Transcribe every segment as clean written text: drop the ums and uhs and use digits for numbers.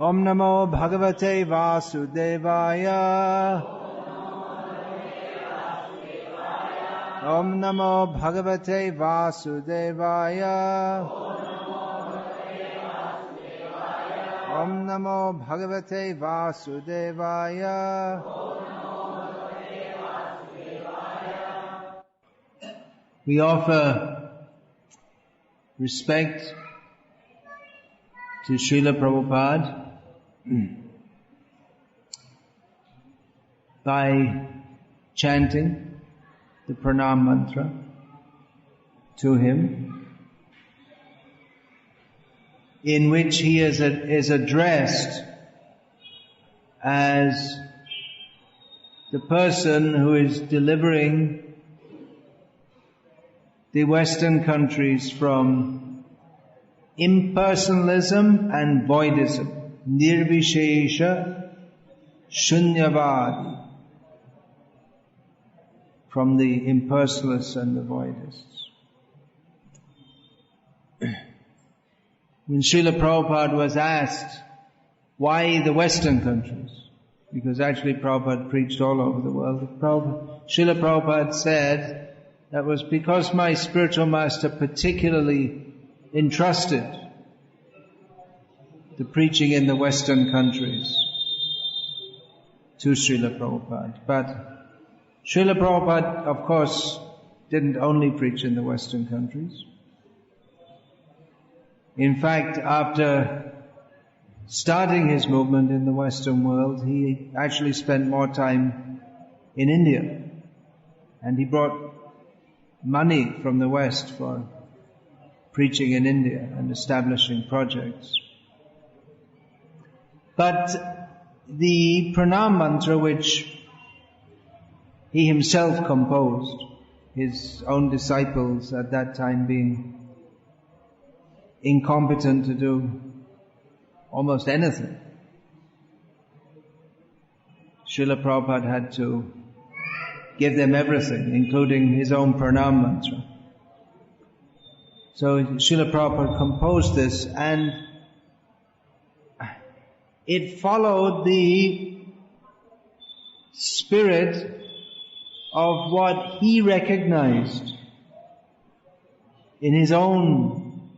Om Namo Bhagavate Vasudevaya. Om Namo Bhagavate Vasudevaya. Om Namo Bhagavate Vasudevaya. We offer respect to Srila Prabhupada by chanting the pranam mantra to him, in which he is addressed as the person who is delivering the Western countries from impersonalism and voidism, nirvishesha shunyavadi, from the impersonalists and the voidists. When Srila Prabhupada was asked, why the Western countries? Because actually Prabhupada preached all over the world. Srila Prabhupada said, that was because my spiritual master particularly entrusted the preaching in the Western countries to Srila Prabhupada. But Srila Prabhupada, of course, didn't only preach in the Western countries. In fact, after starting his movement in the Western world, he actually spent more time in India. And he brought money from the West for preaching in India and establishing projects. But the pranam mantra, which he himself composed, his own disciples at that time being incompetent to do almost anything, Srila Prabhupada had to give them everything, including his own pranam mantra. So Srila Prabhupada composed this, and it followed the spirit of what he recognized in his own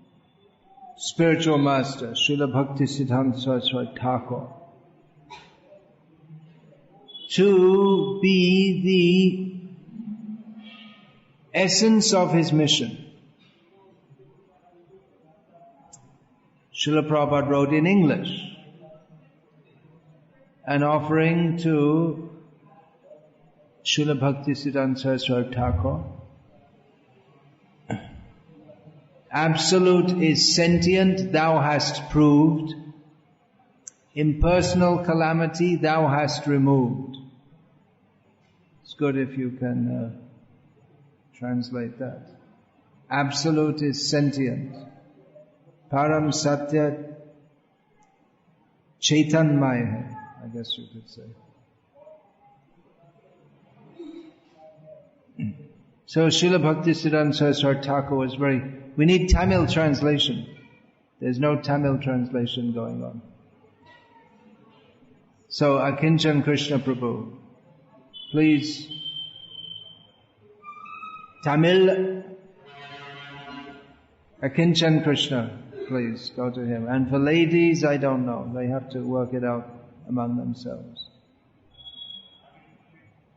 spiritual master, Srila Bhakti Siddhanta Saraswati Thakur, to be the essence of his mission. Srila Prabhupada wrote in English an offering to Srila Bhakti Siddhanta Saraswati Thakur. Absolute is sentient, thou hast proved. Impersonal calamity thou hast removed. It's good if you can translate that. Absolute is sentient. Param Satya Chaitanmaya hai, I guess you could say. So Srila Bhakti Siddhanta Saraswati Thakur was we need Tamil translation. There's no Tamil translation going on. So Akinchan Krishna Prabhu, please, Tamil, Akinchan Krishna, please go to him. And for ladies, I don't know. They have to work it out among themselves.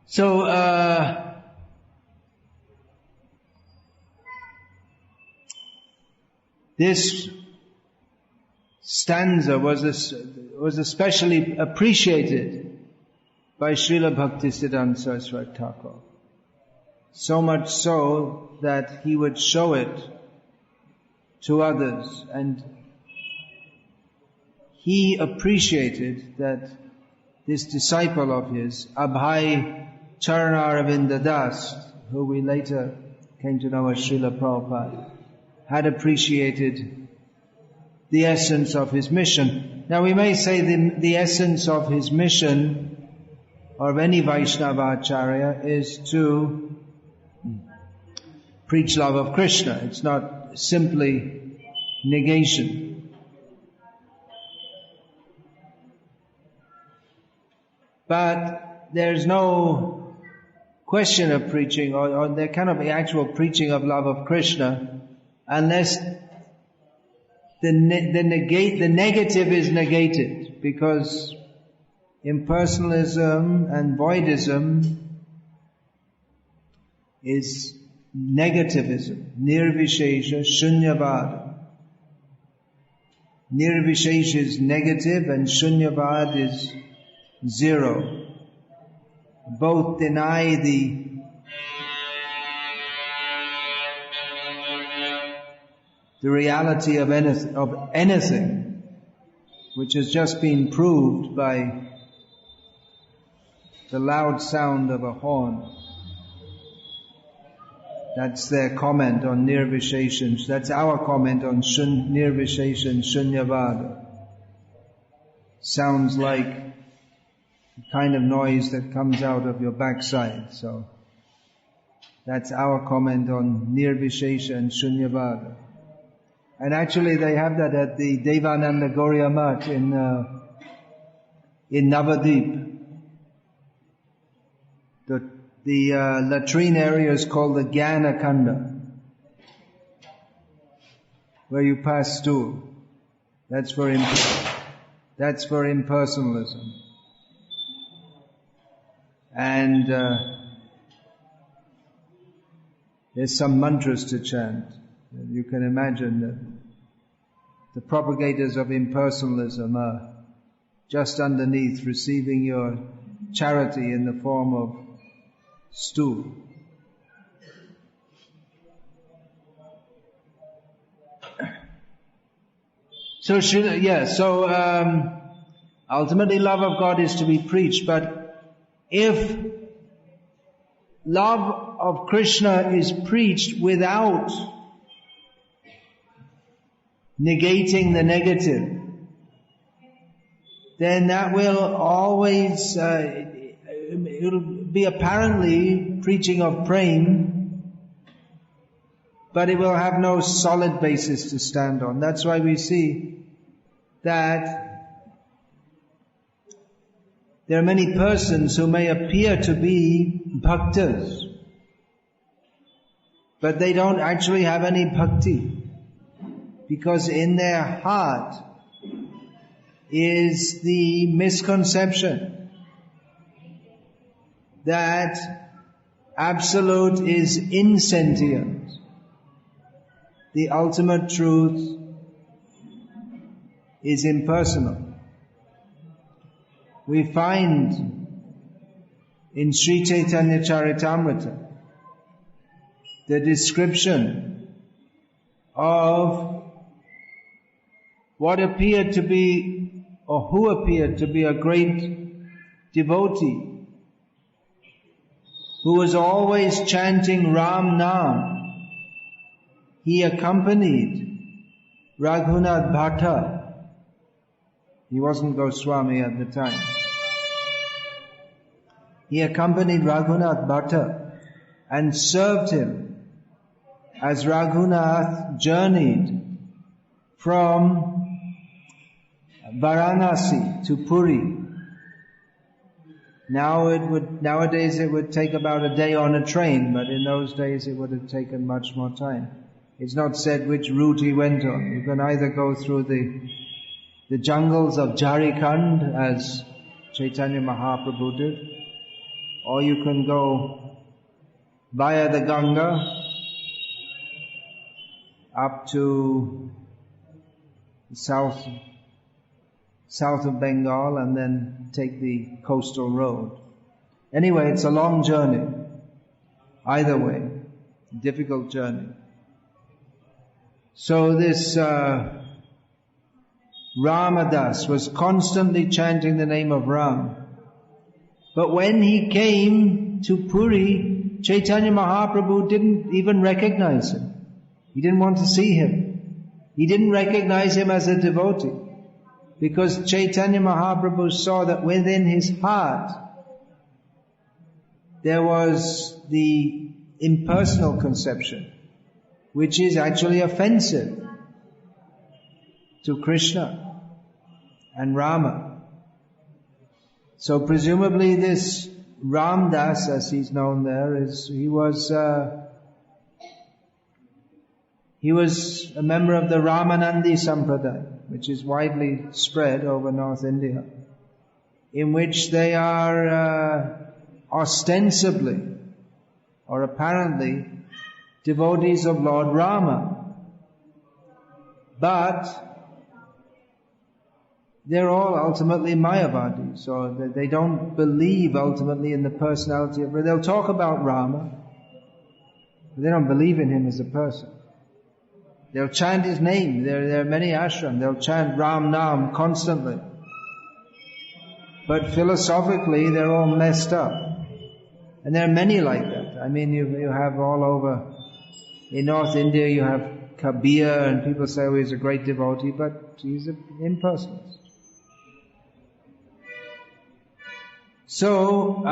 So, this stanza was especially appreciated by Srila Bhakti Siddhanta Saraswati Thakur. So much so that he would show it to others, and he appreciated that this disciple of his, Abhay Charanaravindra Das, who we later came to know as Srila Prabhupada, had appreciated the essence of his mission. Now we may say the essence of his mission, or of any Vaishnava Acharya, is to preach love of Krishna. It's not simply negation. But there's no question of preaching, or there cannot be actual preaching of love of Krishna unless the negative is negated, because impersonalism and voidism is negativism, nirvishesha, shunyavad. Nirvishesha is negative and shunyavad is zero. Both deny the reality of anything, which has just been proved by the loud sound of a horn. That's their comment on nirvishesha. That's our comment on nirvishesha and shunyavada. Sounds like the kind of noise that comes out of your backside. So that's our comment on nirvishesha and shunyavada. And actually they have that at the Devananda Gauriya Math in Navadip. The latrine area is called the Jnana Kanda, where you pass stool. That's for impersonalism. And there's some mantras to chant. You can imagine that the propagators of impersonalism are just underneath, receiving your charity in the form of stool. So ultimately love of God is to be preached, but if love of Krishna is preached without negating the negative, then that will always it'll be apparently preaching of prema, but it will have no solid basis to stand on. That's why we see that there are many persons who may appear to be bhaktas, but they don't actually have any bhakti, because in their heart is the misconception that Absolute is insentient. The ultimate truth is impersonal. We find in Sri Chaitanya Charitamrita the description of what appeared to be, or who appeared to be, a great devotee who was always chanting Ram Nam. He accompanied Raghunath Bhatta. He wasn't Goswami at the time. He accompanied Raghunath Bhatta and served him as Raghunath journeyed from Varanasi to Puri. Nowadays it would take about a day on a train, but in those days it would have taken much more time. It's not said which route he went on. You can either go through the jungles of Jharkhand, as Chaitanya Mahaprabhu did, or you can go via the Ganga up to the south of Bengal and then take the coastal road. Anyway, it's a long journey. Either way, difficult journey. So this Ramadas was constantly chanting the name of Ram. But when he came to Puri, Chaitanya Mahaprabhu didn't even recognize him. He didn't want to see him. He didn't recognize him as a devotee, because Chaitanya Mahaprabhu saw that within his heart there was the impersonal conception, which is actually offensive to Krishna and Rama. So presumably this Ramdas, as he's known there, he was a member of the Ramanandi Sampradaya, which is widely spread over North India, in which they are ostensibly or apparently devotees of Lord Rama. But they're all ultimately Mayavadis, or they don't believe ultimately in the personality of... They'll talk about Rama, but they don't believe in him as a person. They'll chant his name. There are many ashrams. They'll chant Ram Nam constantly. But philosophically, they're all messed up. And there are many like that. I mean, you have all over... In North India, you have Kabir, and people say, oh, he's a great devotee, but he's an impersonalist. So,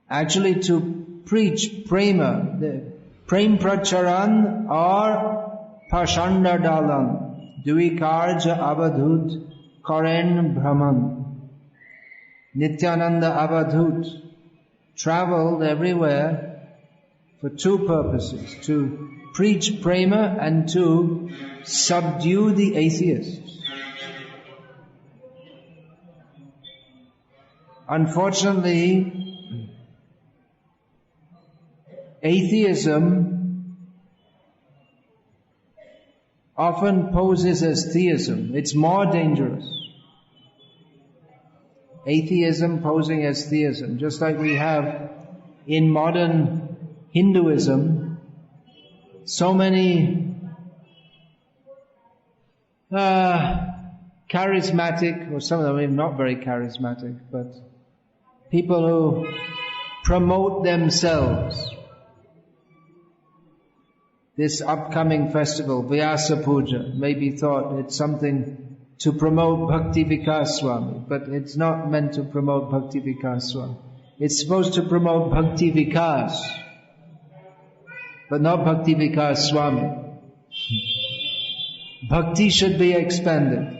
actually to preach prema, the prem pracharan or pashanda dalan, duikarja avadhut karen brahman. Nityananda Avadhut traveled everywhere for two purposes: to preach prema and to subdue the atheists. Unfortunately, atheism often poses as theism. It's more dangerous. Atheism posing as theism, just like we have in modern Hinduism, so many charismatic, or some of them even not very charismatic, but people who promote themselves. This upcoming festival, Vyasa Puja, may be thought it's something to promote Bhakti Vikasa Swami, but it's not meant to promote Bhakti Vikasa Swami. It's supposed to promote Bhakti Vikas, but not Bhakti Vikasa Swami. Bhakti should be expanded.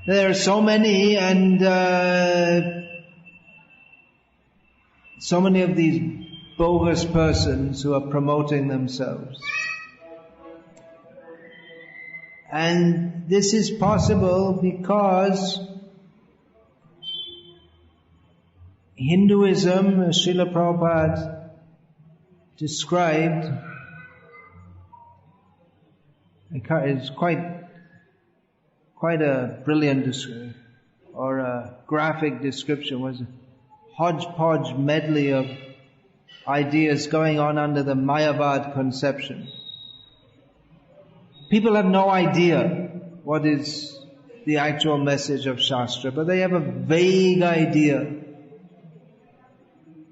There are so many, and so many of these bogus persons who are promoting themselves. And this is possible because Hinduism, Srila Prabhupada described, it's quite a brilliant description, or a graphic description, was a hodgepodge medley of ideas going on under the Mayavad conception. People have no idea what is the actual message of Shastra, but they have a vague idea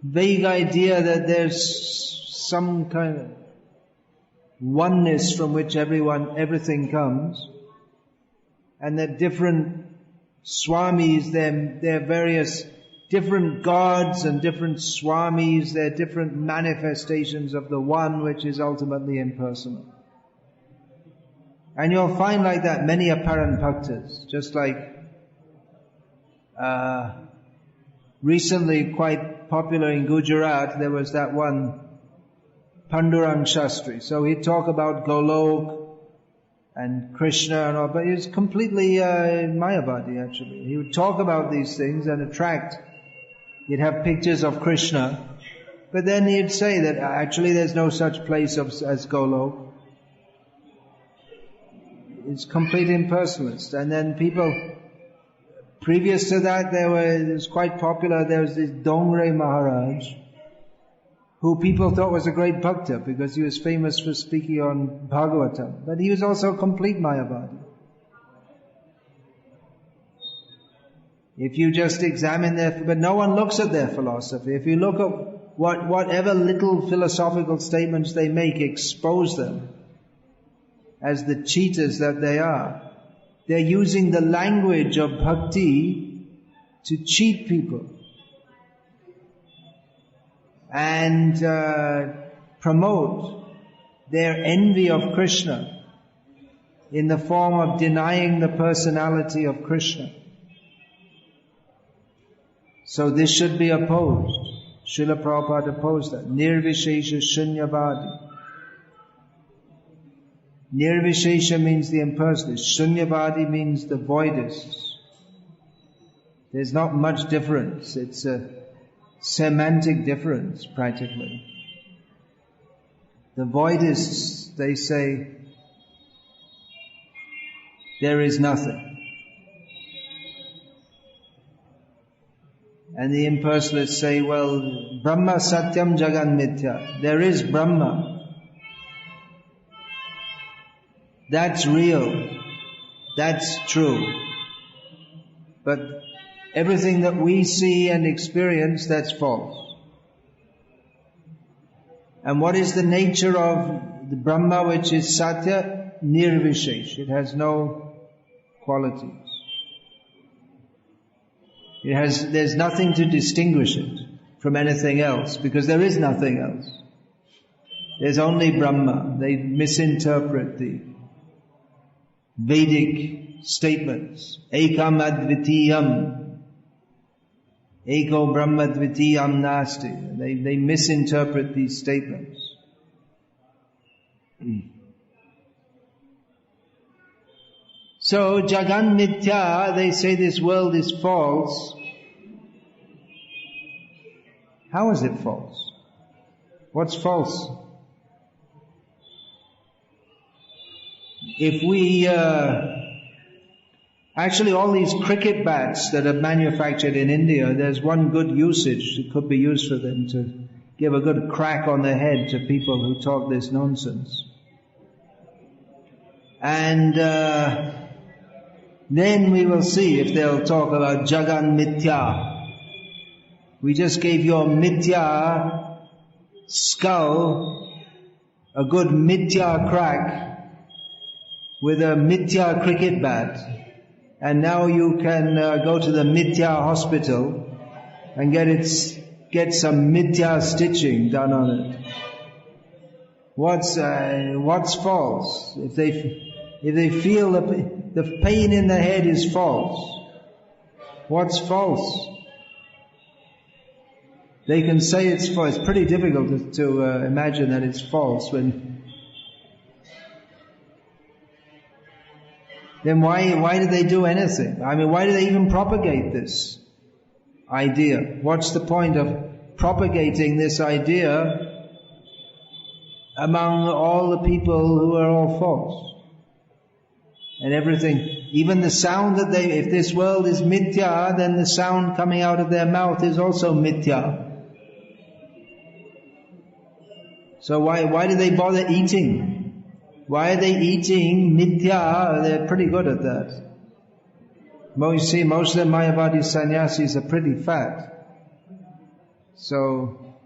that there's some kind of oneness from which everything comes, and that different swamis, they're various different gods and different swamis, they're different manifestations of the one which is ultimately impersonal. And you'll find like that many apparent bhaktas, just like recently quite popular in Gujarat, there was that one Pandurang Shastri. So he'd talk about Golok and Krishna and all, but he was completely Mayavadi actually. He would talk about these things and he'd have pictures of Krishna, but then he'd say that actually there's no such place as Golok. It's complete impersonalist. And then people, previous to that, it was quite popular, there was this Dongre Maharaj, who people thought was a great bhakta because he was famous for speaking on Bhagavatam. But he was also a complete Mayavadi. If you just examine but no one looks at their philosophy. If you look at whatever little philosophical statements they make, expose them as the cheaters that they are. They're using the language of bhakti to cheat people. and promote their envy of Krishna in the form of denying the personality of Krishna. So this should be opposed. Srila Prabhupada opposed that. Nirvishesha Shunyavadi. Nirvishesha means the impersonal. Shunyavadi means the voidists. There's not much difference. It's a semantic difference, practically. The voidists, they say, there is nothing. And the impersonalists say, well, Brahma Satyam Jagan Mithya. There is Brahma. That's real. That's true. But everything that we see and experience, that's false. And what is the nature of the Brahma, which is Satya? Nirvishesh. It has no qualities. There's nothing to distinguish it from anything else, because there is nothing else. There's only Brahma. They misinterpret the Vedic statements. Ekam advitiyam. Eko Brahma dvitiyam nasti. They misinterpret these statements. So, Jagan Mithya, they say this world is false. How is it false? What's false? If we, actually all these cricket bats that are manufactured in India, there's one good usage. It could be used for them to give a good crack on the head to people who talk this nonsense. And then we will see if they'll talk about Jagan Mithya. We just gave your Mithya skull a good Mithya crack with a Mithya cricket bat. And now you can go to the Mithya hospital and get some Mithya stitching done on it. What's false? If they feel the pain in the head is false, what's false? They can say it's false. It's pretty difficult to imagine that it's false then why do they do anything? I mean, why do they even propagate this idea? What's the point of propagating this idea among all the people who are all false? And everything, even the sound that if this world is mithya, then the sound coming out of their mouth is also mithya. So why do they bother eating? Why are they eating mithya? They're pretty good at that. You see, most of the Mayavadi sannyasis are pretty fat. So,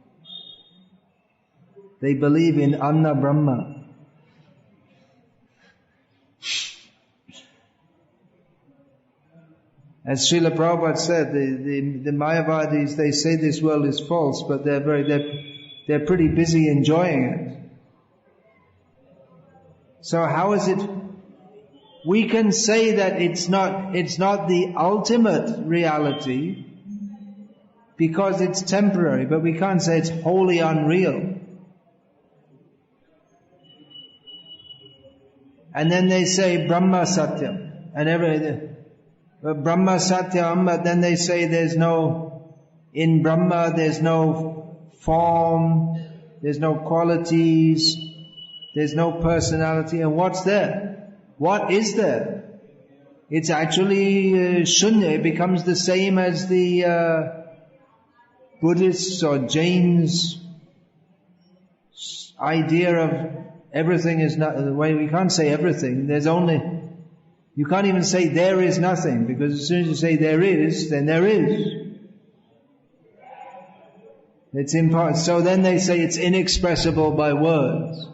they believe in Anna Brahma. As Srila Prabhupada said, the Mayavadis, they say this world is false, but they're pretty busy enjoying it. So how is it? We can say that it's not the ultimate reality because it's temporary, but we can't say it's wholly unreal. And then they say Brahma Satyam, and Brahma Satyam, but then they say in Brahma there's no form, there's no qualities, there's no personality. And what's there? What is there? It's actually shunya. It becomes the same as the Buddhists or Jains' idea of everything is not the way. We can't say everything. You can't even say there is nothing, because as soon as you say there is, then there is. It's impossible. So then they say it's inexpressible by words.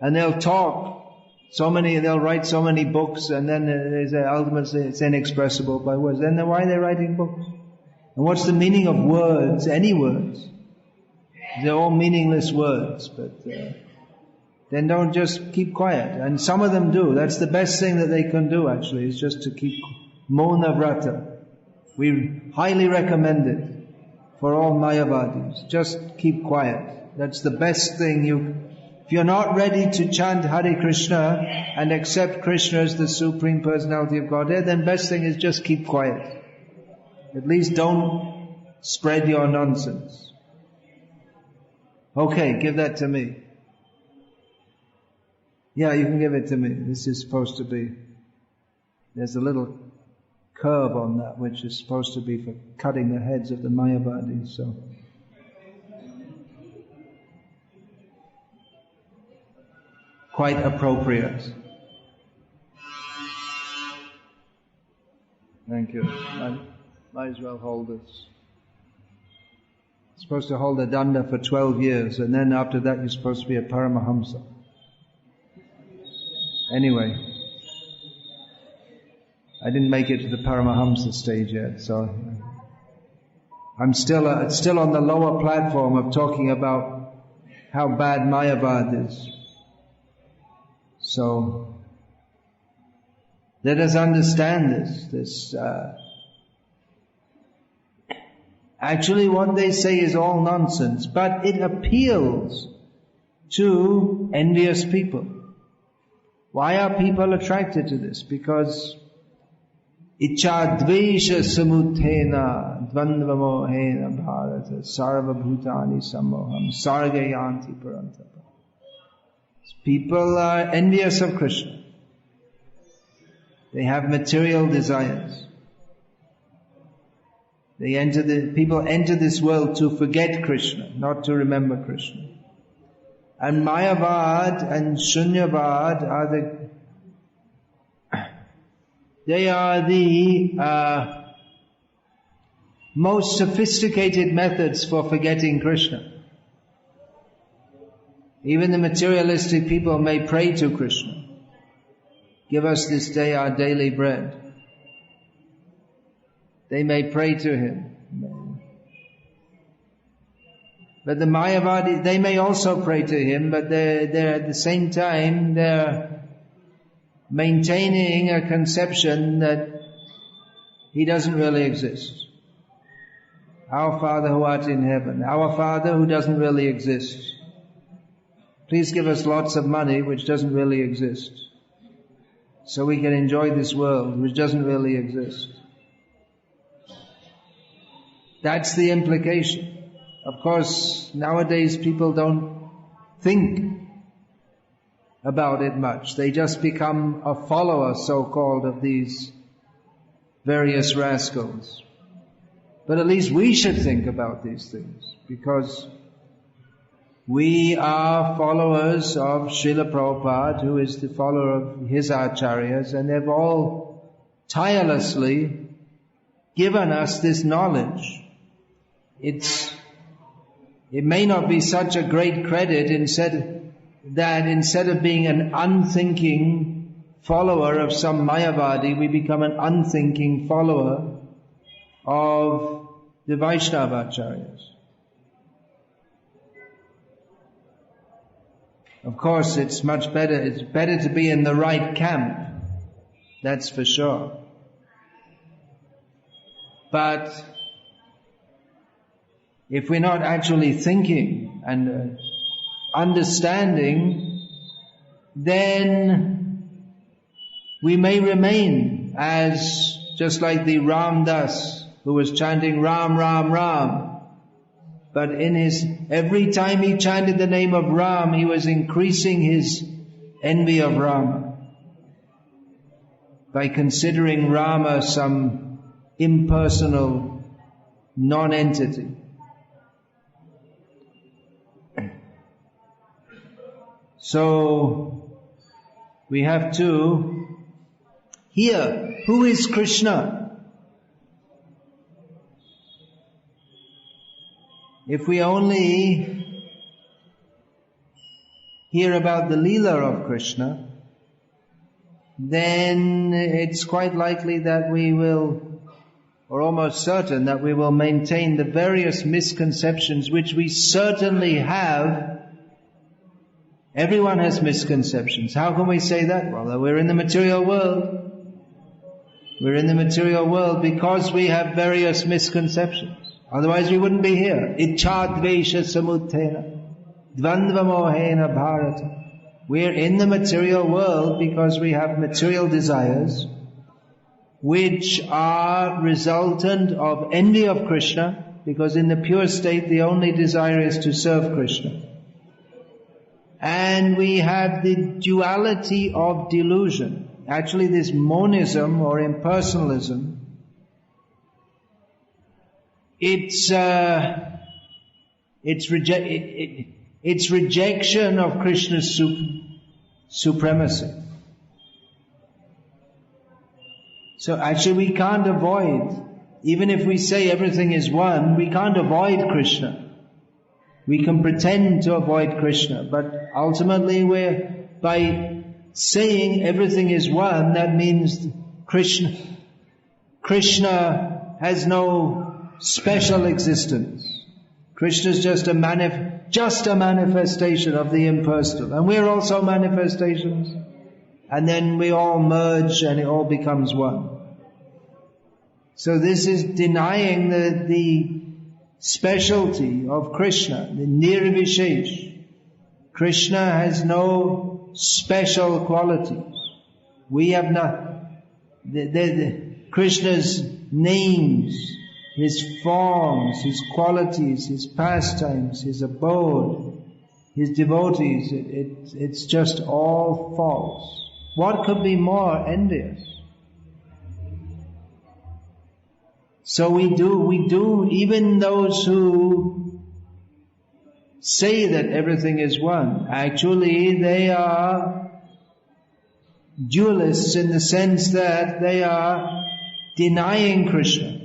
And they'll they'll write so many books, and then they say ultimately it's inexpressible by words. Then why are they writing books? And what's the meaning of words, any words? They're all meaningless words, but then don't just keep quiet. And some of them do. That's the best thing that they can do actually, is just to keep Mauna Vrata. We highly recommend it for all Mayavadis. Just keep quiet. That's the best thing. If you're not ready to chant Hare Krishna and accept Krishna as the Supreme Personality of Godhead, then best thing is just keep quiet. At least don't spread your nonsense. Okay, give that to me. Yeah, you can give it to me. This is supposed to be, there's a little curve on that which is supposed to be for cutting the heads of the Mayavadis, so. Quite appropriate. Thank you. Might as well hold this. You're supposed to hold a danda for 12 years, and then after that you're supposed to be a Paramahamsa. Anyway, I didn't make it to the Paramahamsa stage yet, so I'm still on the lower platform of talking about how bad Mayavad is. So let us understand this. Actually what they say is all nonsense, but it appeals to envious people. Why are people attracted to this? Because Icha dvesha samuthena dvandva mohena bharata sarva bhutani samoham sargayanti parantapa. People are envious of Krishna. They have material desires. People enter this world to forget Krishna, not to remember Krishna. And Mayavad and Shunyavad are the most sophisticated methods for forgetting Krishna. Even the materialistic people may pray to Krishna. Give us this day our daily bread. They may pray to Him. But the Mayavadi, they may also pray to Him, but they're at the same time, they're maintaining a conception that He doesn't really exist. Our Father who art in heaven, our Father who doesn't really exist. Please give us lots of money which doesn't really exist, so we can enjoy this world which doesn't really exist. That's the implication. Of course, nowadays people don't think about it much. They just become a follower, so-called, of these various rascals. But at least we should think about these things, because we are followers of Srila Prabhupada, who is the follower of his acharyas, and they've all tirelessly given us this knowledge. It may not be such a great credit instead of being an unthinking follower of some Mayavadi, we become an unthinking follower of the Vaishnavacharyas. Of course, it's better to be in the right camp, that's for sure. But if we're not actually thinking and understanding, then we may remain as just like the Ram Das who was chanting Ram, Ram, Ram. But every time he chanted the name of Ram, he was increasing his envy of Rama by considering Rama some impersonal non-entity. So we have to hear, who is Krishna? If we only hear about the Leela of Krishna, then it's quite likely that we will or almost certain, that we will maintain the various misconceptions which we certainly have. Everyone has misconceptions. How can we say that? Well, we're in the material world. We're in the material world because we have various misconceptions. Otherwise we wouldn't be here. Ichadvesha samuttena dvandva mohena bharata. We're in the material world because we have material desires which are resultant of envy of Krishna, because in the pure state the only desire is to serve Krishna. And we have the duality of delusion. Actually, this monism or impersonalism, it's rejection of Krishna's supremacy. So actually we can't avoid, even if we say everything is one, we can't avoid Krishna. We can pretend to avoid Krishna, but ultimately by saying everything is one, that means Krishna has no special existence. Krishna is just a manifestation of the impersonal, and we're also manifestations, and then we all merge and it all becomes one. So this is denying the specialty of Krishna, the nirvishesh. Krishna has no special qualities. We have not. Krishna's names, his forms, his qualities, his pastimes, his abode, his devotees, it's just all false. What could be more envious? So we do, even those who say that everything is one, actually they are dualists in the sense that they are denying Krishna.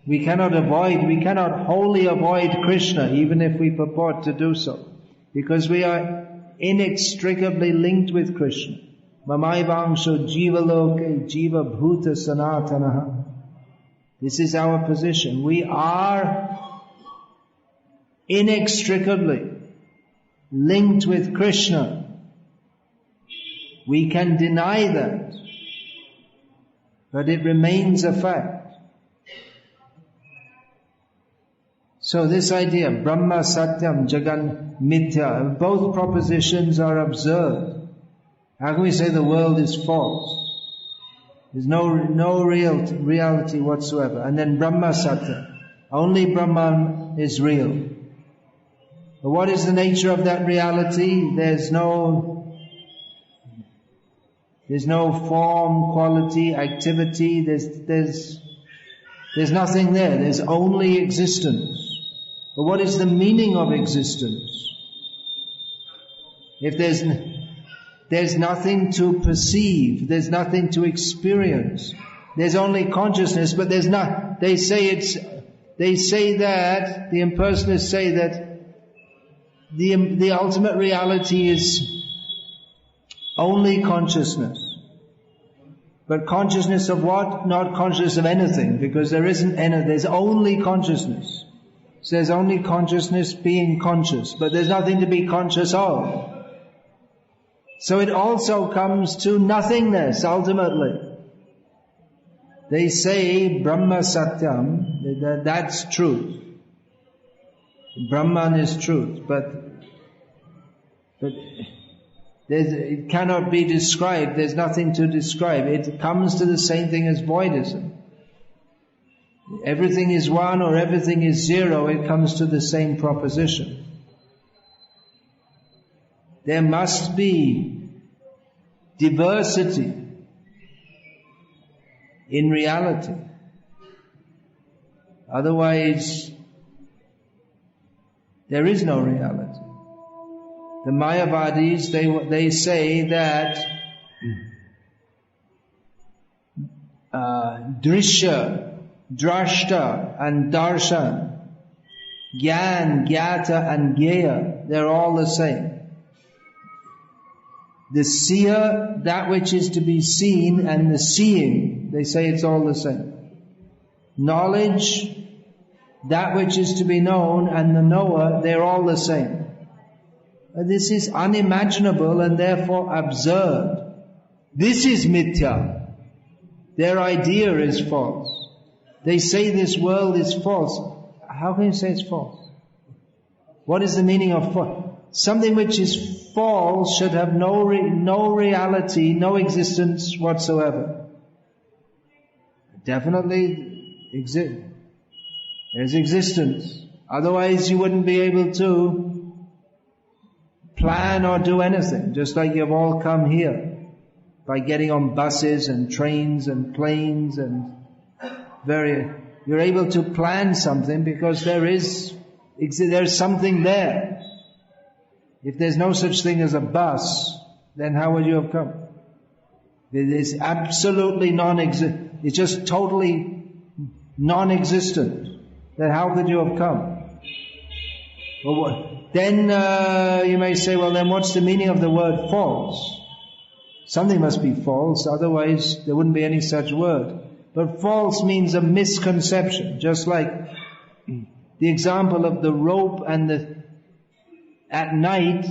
We cannot wholly avoid Krishna, even if we purport to do so, because we are inextricably linked with Krishna. Mamaivangsho jiva loke jiva bhuta sanatanaha. This is our position. We are inextricably linked with Krishna. We can deny that, but it remains a fact. So this idea, Brahma Satyam, Jagan Mithya, both propositions are absurd. How can we say the world is false? There's no reality whatsoever. And then Brahma Satya, only Brahman is real. But what is the nature of that reality? There's no form, quality, activity. There's nothing there. There's only existence. But what is the meaning of existence? If there's nothing to perceive, there's nothing to experience, there's only consciousness, but there's not. They say that the impersonalists say that the ultimate reality is only consciousness. But consciousness of what? Not consciousness of anything, because there's only consciousness. So there's only consciousness being conscious, but there's nothing to be conscious of. So it also comes to nothingness ultimately. They say Brahma Satyam, that's truth. Brahman is truth, but it cannot be described. There's nothing to describe. It comes to the same thing as voidism. Everything is one or everything is zero. It comes to the same proposition. There must be diversity in reality. Otherwise, there is no reality. The Mayavadis, they say that Drishya, Drashta and Darshan, Gyan, Gyata and Gyeya, they're all the same. The seer, that which is to be seen, and the seeing, they say it's all the same. knowledge, that which is to be known, and the knower, they're all the same. This is unimaginable and therefore absurd. This is mithya. Their idea is false. They say this world is false. How can you say it's false? What is the meaning of false? Something which is false should have no reality, no existence whatsoever. Definitely exist. There's existence. Otherwise you wouldn't be able to plan or do anything. Just like you've all come here by getting on buses and trains and planes and you're able to plan something because there's something there. If there's no such thing as a bus, then how would you have come? It is absolutely non-existent. It's just totally non-existent. Then how could you have come? Well, then you may say, well, then what's the meaning of the word false? Something must be false, otherwise there wouldn't be any such word. But false means a misconception, just like the example of the rope and at night,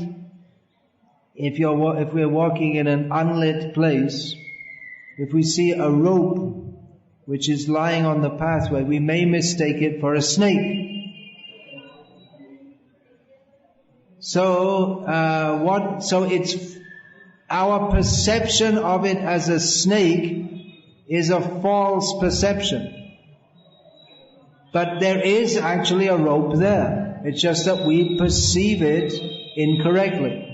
if we're walking in an unlit place, if we see a rope which is lying on the pathway, we may mistake it for a snake. So it's our perception of it as a snake is a false perception. But there is actually a rope there. It's just that we perceive it incorrectly.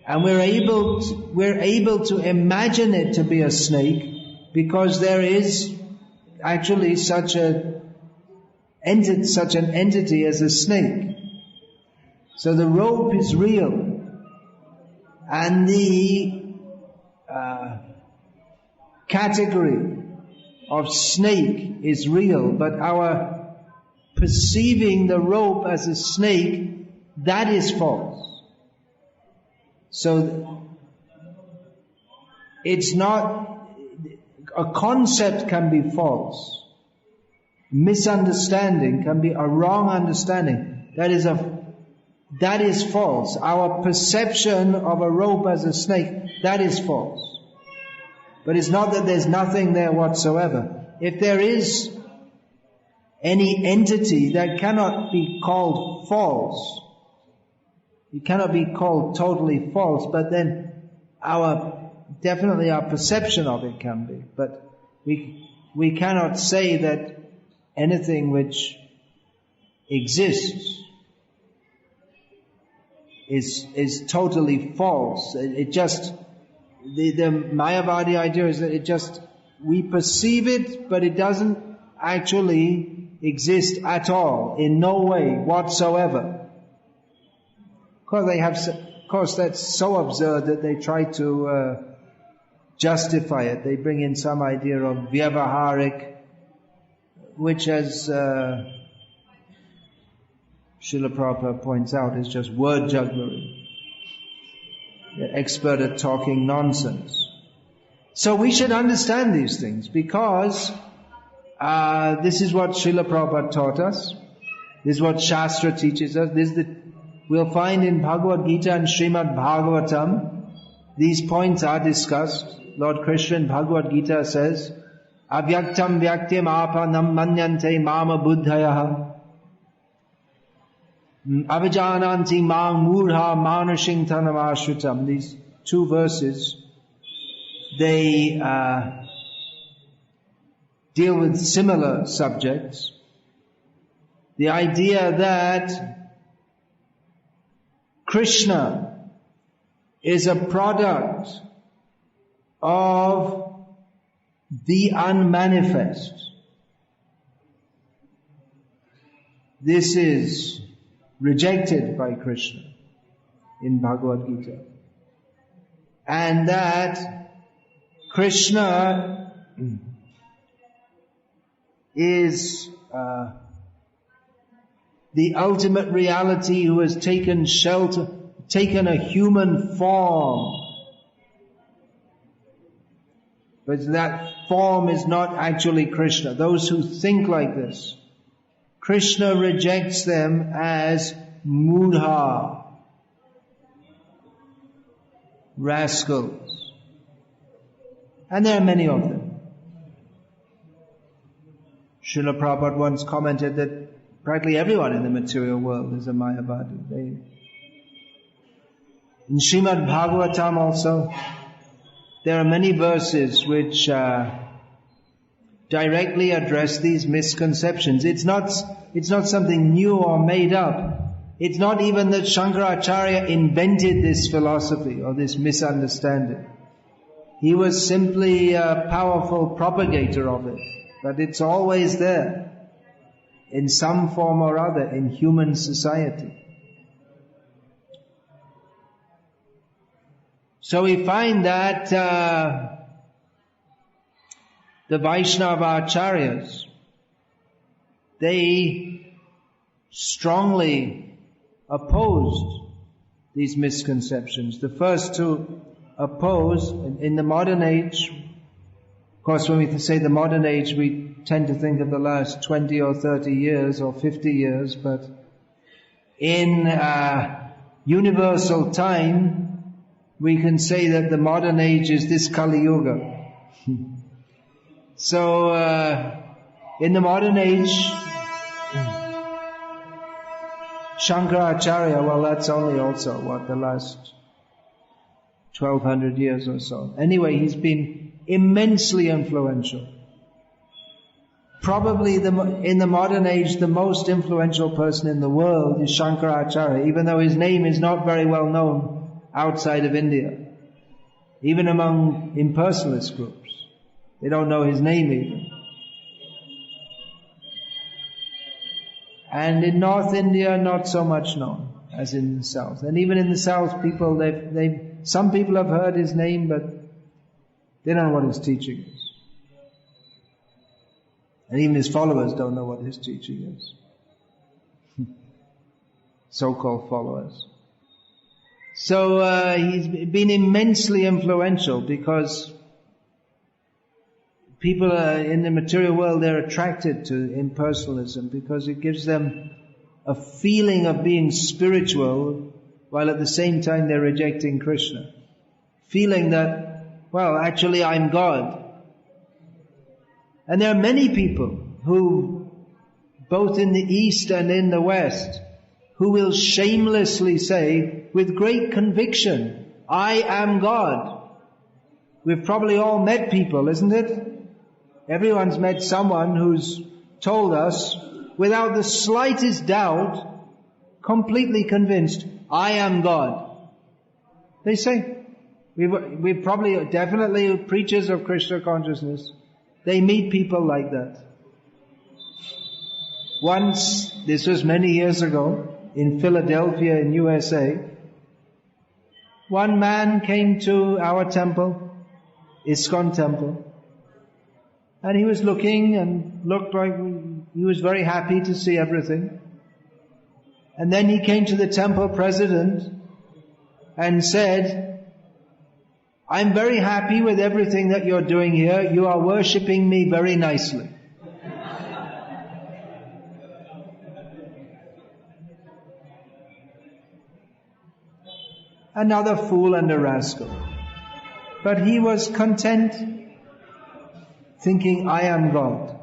And we're able to imagine it to be a snake because there is actually such an entity as a snake. So the rope is real. And the category of snake is real, but our perceiving the rope as a snake, that is false. So it's not, a concept can be false. Misunderstanding can be a wrong understanding. That is false. Our perception of a rope as a snake, that is false. But it's not that there's nothing there whatsoever. If there is any entity that cannot be called false, it cannot be called totally false, but then definitely our perception of it can be. But we cannot say that anything which exists is totally false. It just, the Mayavadi idea is that we perceive it, but it doesn't actually exist at all, in no way whatsoever. Of course, that's so absurd that they try to justify it. They bring in some idea of vyavaharik, which, as Srila Prabhupada points out, is just word jugglery. They're expert at talking nonsense. So we should understand these things because this is what Srila Prabhupada taught us. This is what Shastra teaches us. We'll find in Bhagavad Gita and Srimad Bhagavatam, these points are discussed. Lord Krishna in Bhagavad Gita says, Avyaktam vyaktyam apanam manyante mama buddhayaha avijananti mang murha manashing tanamashritam. These two verses, they deal with similar subjects. The idea that Krishna is a product of the unmanifest. This is rejected by Krishna in Bhagavad Gita. And that Krishna is the ultimate reality who has taken a human form. But that form is not actually Krishna. Those who think like this, Krishna rejects them as mudha, rascals. And there are many of them. Srila Prabhupada once commented that practically everyone in the material world is a Mayavadi. In Srimad Bhagavatam also, there are many verses which directly address these misconceptions. It's not something new or made up. It's not even that Shankaracharya invented this philosophy or this misunderstanding. He was simply a powerful propagator of it. But it's always there, in some form or other, in human society. So we find that the Vaishnava Acharyas, they strongly opposed these misconceptions. The first to oppose in the modern age, of course when we say the modern age, we tend to think of the last 20 or 30 years or 50 years, but in universal time, we can say that the modern age is this Kali Yuga. So, in the modern age, Shankaracharya, well, that's only also, the last 1200 years or so. Anyway, he's been immensely influential. Probably in the modern age, the most influential person in the world is Shankaracharya, even though his name is not very well known outside of India. Even among impersonalist groups. They don't know his name even. And in North India, not so much known as in the South. And even in the South, people, some people have heard his name, but they don't know what his teaching is. And even his followers don't know what his teaching is. So-called followers. So he's been immensely influential because people in the material world, they're attracted to impersonalism because it gives them a feeling of being spiritual while at the same time they're rejecting Krishna. Feeling that, well, actually I'm God. And there are many people who, both in the East and in the West, who will shamelessly say, with great conviction, I am God. We've probably all met people, isn't it? Everyone's met someone who's told us, without the slightest doubt, completely convinced, I am God. They say, we probably, definitely preachers of Krishna consciousness, they meet people like that. Once, this was many years ago, in Philadelphia in USA, one man came to our temple, ISKCON temple, and he was looking and looked like he was very happy to see everything. And then he came to the temple president and said, I'm very happy with everything that you're doing here. You are worshipping me very nicely. Another fool and a rascal. But he was content, thinking, I am God.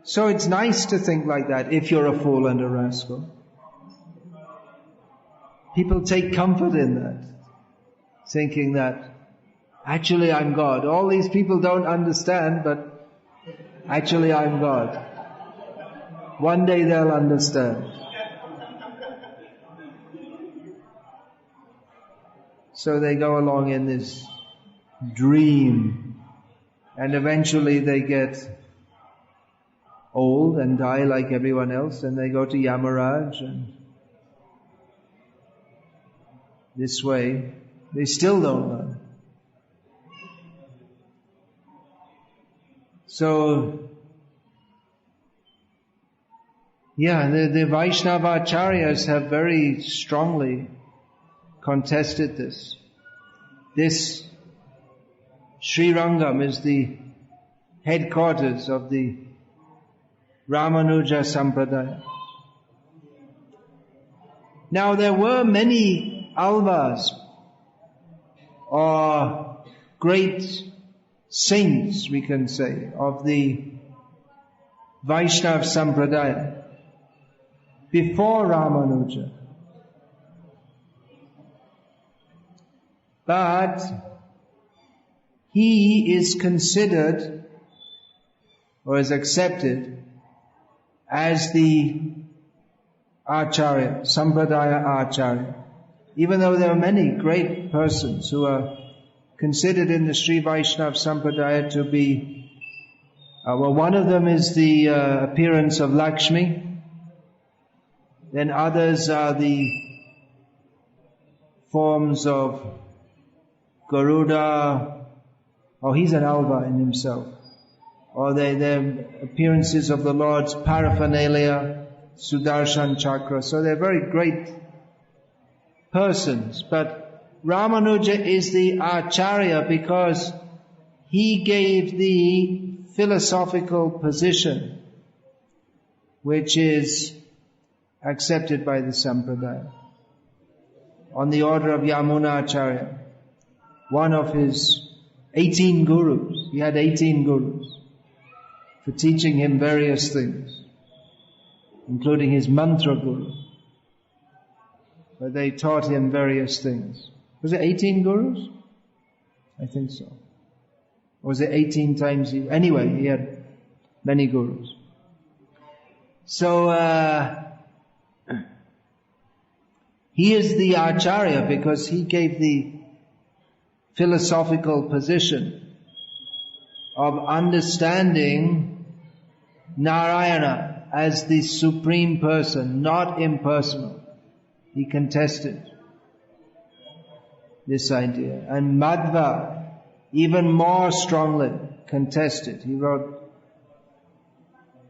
So it's nice to think like that if you're a fool and a rascal. People take comfort in that, thinking that, actually I'm God. All these people don't understand, but actually I'm God. One day they'll understand. So they go along in this dream, and eventually they get old and die like everyone else, and they go to Yamaraj, and this way they still don't learn. So, the Vaishnava Acharyas have very strongly contested this. This Srirangam is the headquarters of the Ramanuja Sampradaya. Now there were many alvas or great saints, we can say, of the Vaishnava Sampradaya before Ramanuja. But he is considered or is accepted as the Acharya, Sampradaya Acharya. Even though there are many great persons who are considered in the Sri Vaishnava Sampradaya to be, one of them is the appearance of Lakshmi, then others are the forms of Garuda, he's an alva in himself, or the appearances of the Lord's paraphernalia, Sudarshan Chakra. So they're very great persons. But Ramanuja is the Acharya because he gave the philosophical position which is accepted by the Sampradaya. On the order of Yamuna Acharya, one of his 18 gurus, he had 18 gurus for teaching him various things, including his mantra guru, where they taught him various things. Was it 18 gurus? I think so. Or was it 18 times? Anyway, he had many gurus. So, he is the Acharya because he gave the philosophical position of understanding Narayana as the Supreme Person, not impersonal. He contested this idea. And Madhva even more strongly contested. He wrote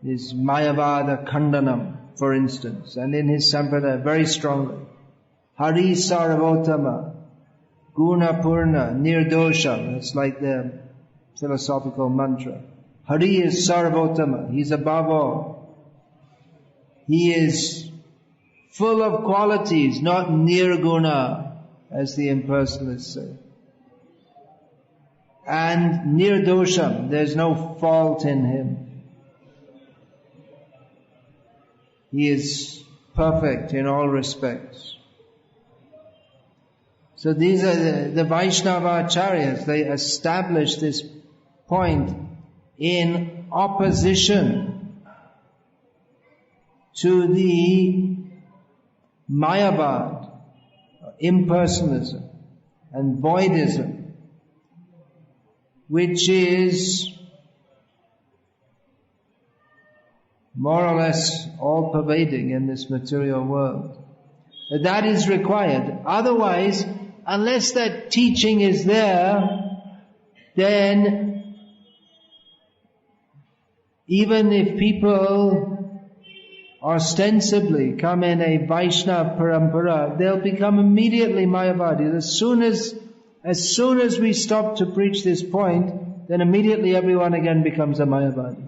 his Mayavada Khandanam, for instance, and in his Sampradaya very strongly. Hari Sarvotama, Guna Purna, Nirdosha. That's like the philosophical mantra. Hari is Sarvotama. He's above all. He is full of qualities, not nirguna, as the impersonalists say. And nirdosham, there's no fault in him. He is perfect in all respects. So these are the Vaishnava Acharyas. They establish this point in opposition to the Mayavad, impersonalism and voidism, which is more or less all pervading in this material world. That is required. Otherwise, unless that teaching is there, then even if people ostensibly come in a Vaishnava parampara, they'll become immediately Mayavadis. As soon as we stop to preach this point, then immediately everyone again becomes a Mayavadi.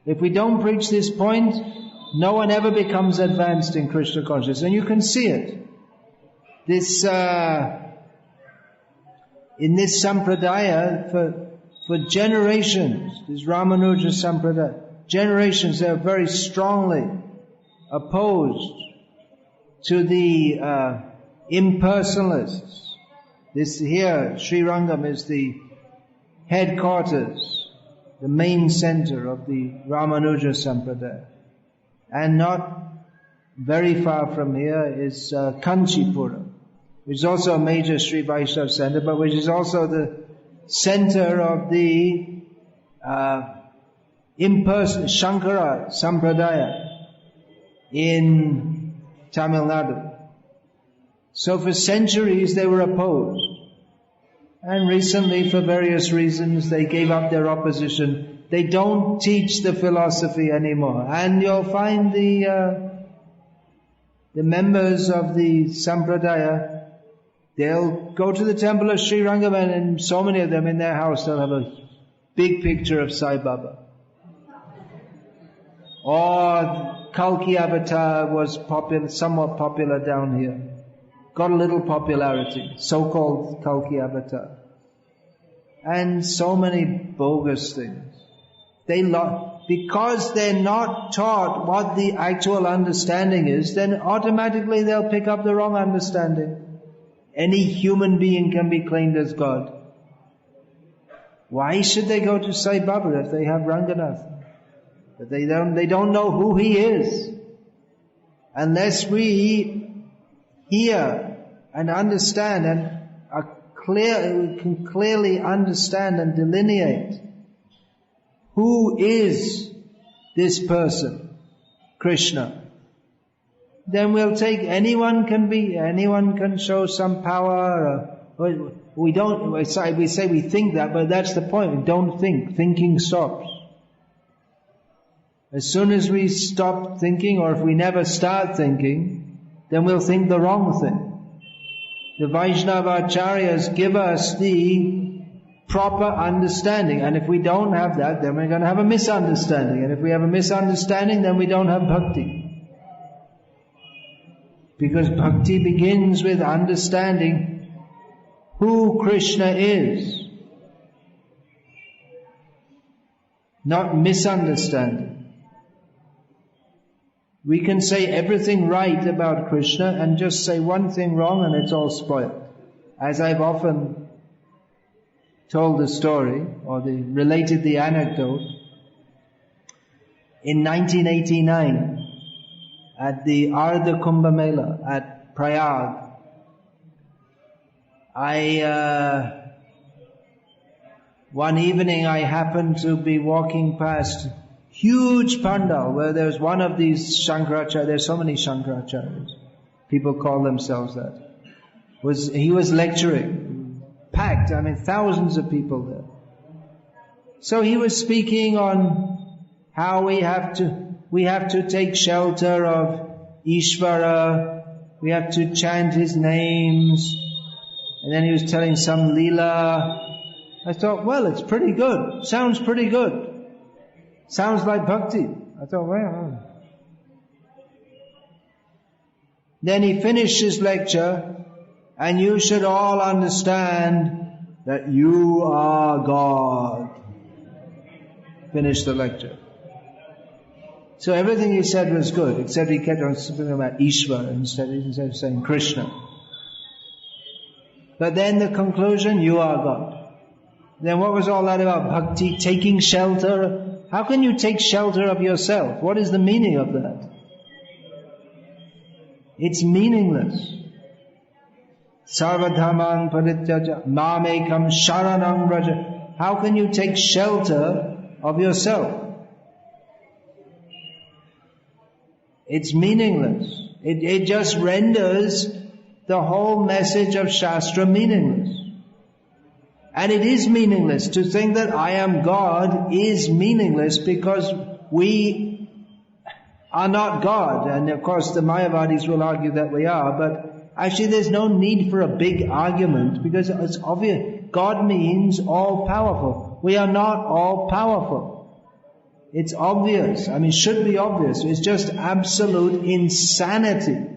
If we don't preach this point, no one ever becomes advanced in Krishna consciousness. And you can see it. This, in this Sampradaya, for generations, this Ramanuja Sampradaya, generations, they are very strongly opposed to the impersonalists. This here, Srirangam, is the headquarters, the main center of the Ramanuja Sampradaya. And not very far from here is Kanchipura, which is also a major Sri Vaishnava center, but which is also the center of the Shankara Sampradaya in Tamil Nadu. So for centuries they were opposed. And recently, for various reasons, they gave up their opposition. They don't teach the philosophy anymore. And you'll find the members of the Sampradaya They'll go to the temple of Srirangam, and so many of them in their house, they'll have a big picture of Sai Baba. Or Kalki Avatar was popular, somewhat popular down here. Got a little popularity, so-called Kalki Avatar. And so many bogus things. Because they're not taught what the actual understanding is, then automatically they'll pick up the wrong understanding. Any human being can be claimed as God. Why should they go to Sai Baba if they have Ranganathan? But they don't know who he is. Unless we hear and understand and we can clearly understand and delineate who is this person, Krishna, then we'll take anyone can show some power. We say we think that, but that's the point. We don't think. Thinking stops. As soon as we stop thinking, or if we never start thinking, then we'll think the wrong thing. The Vaisnavacharyas give us the proper understanding, and if we don't have that, then we're going to have a misunderstanding, and if we have a misunderstanding, then we don't have bhakti. Because bhakti begins with understanding who Krishna is, not misunderstanding. We can say everything right about Krishna and just say one thing wrong and it's all spoiled. As I've often told the story, or related the anecdote, in 1989, at the Ardha Kumbh Mela at Prayag, one evening I happened to be walking past huge pandal where there's one of these Shankaracharyas. There's so many Shankaracharyas. People call themselves that. He was lecturing, packed. I mean, thousands of people there. So he was speaking on how we have to take shelter of Ishvara. We have to chant his names. And then he was telling some Leela. I thought, well, it's pretty good. Sounds pretty good. Sounds like bhakti. I thought, well. Then he finished his lecture, and you should all understand that you are God. Finished the lecture. So everything he said was good, except he kept on speaking about Ishvara instead of saying Krishna. But then the conclusion, you are God. Then what was all that about bhakti, taking shelter? How can you take shelter of yourself? What is the meaning of that? It's meaningless. Sarvadhamang parityaja mamekam sharanam vraja. How can you take shelter of yourself? It's meaningless. It just renders the whole message of Shastra meaningless. And it is meaningless. To think that I am God is meaningless because we are not God. And of course the Mayavadis will argue that we are, but actually there's no need for a big argument because it's obvious. God means all powerful. We are not all powerful. It's obvious. I mean, it should be obvious. It's just absolute insanity.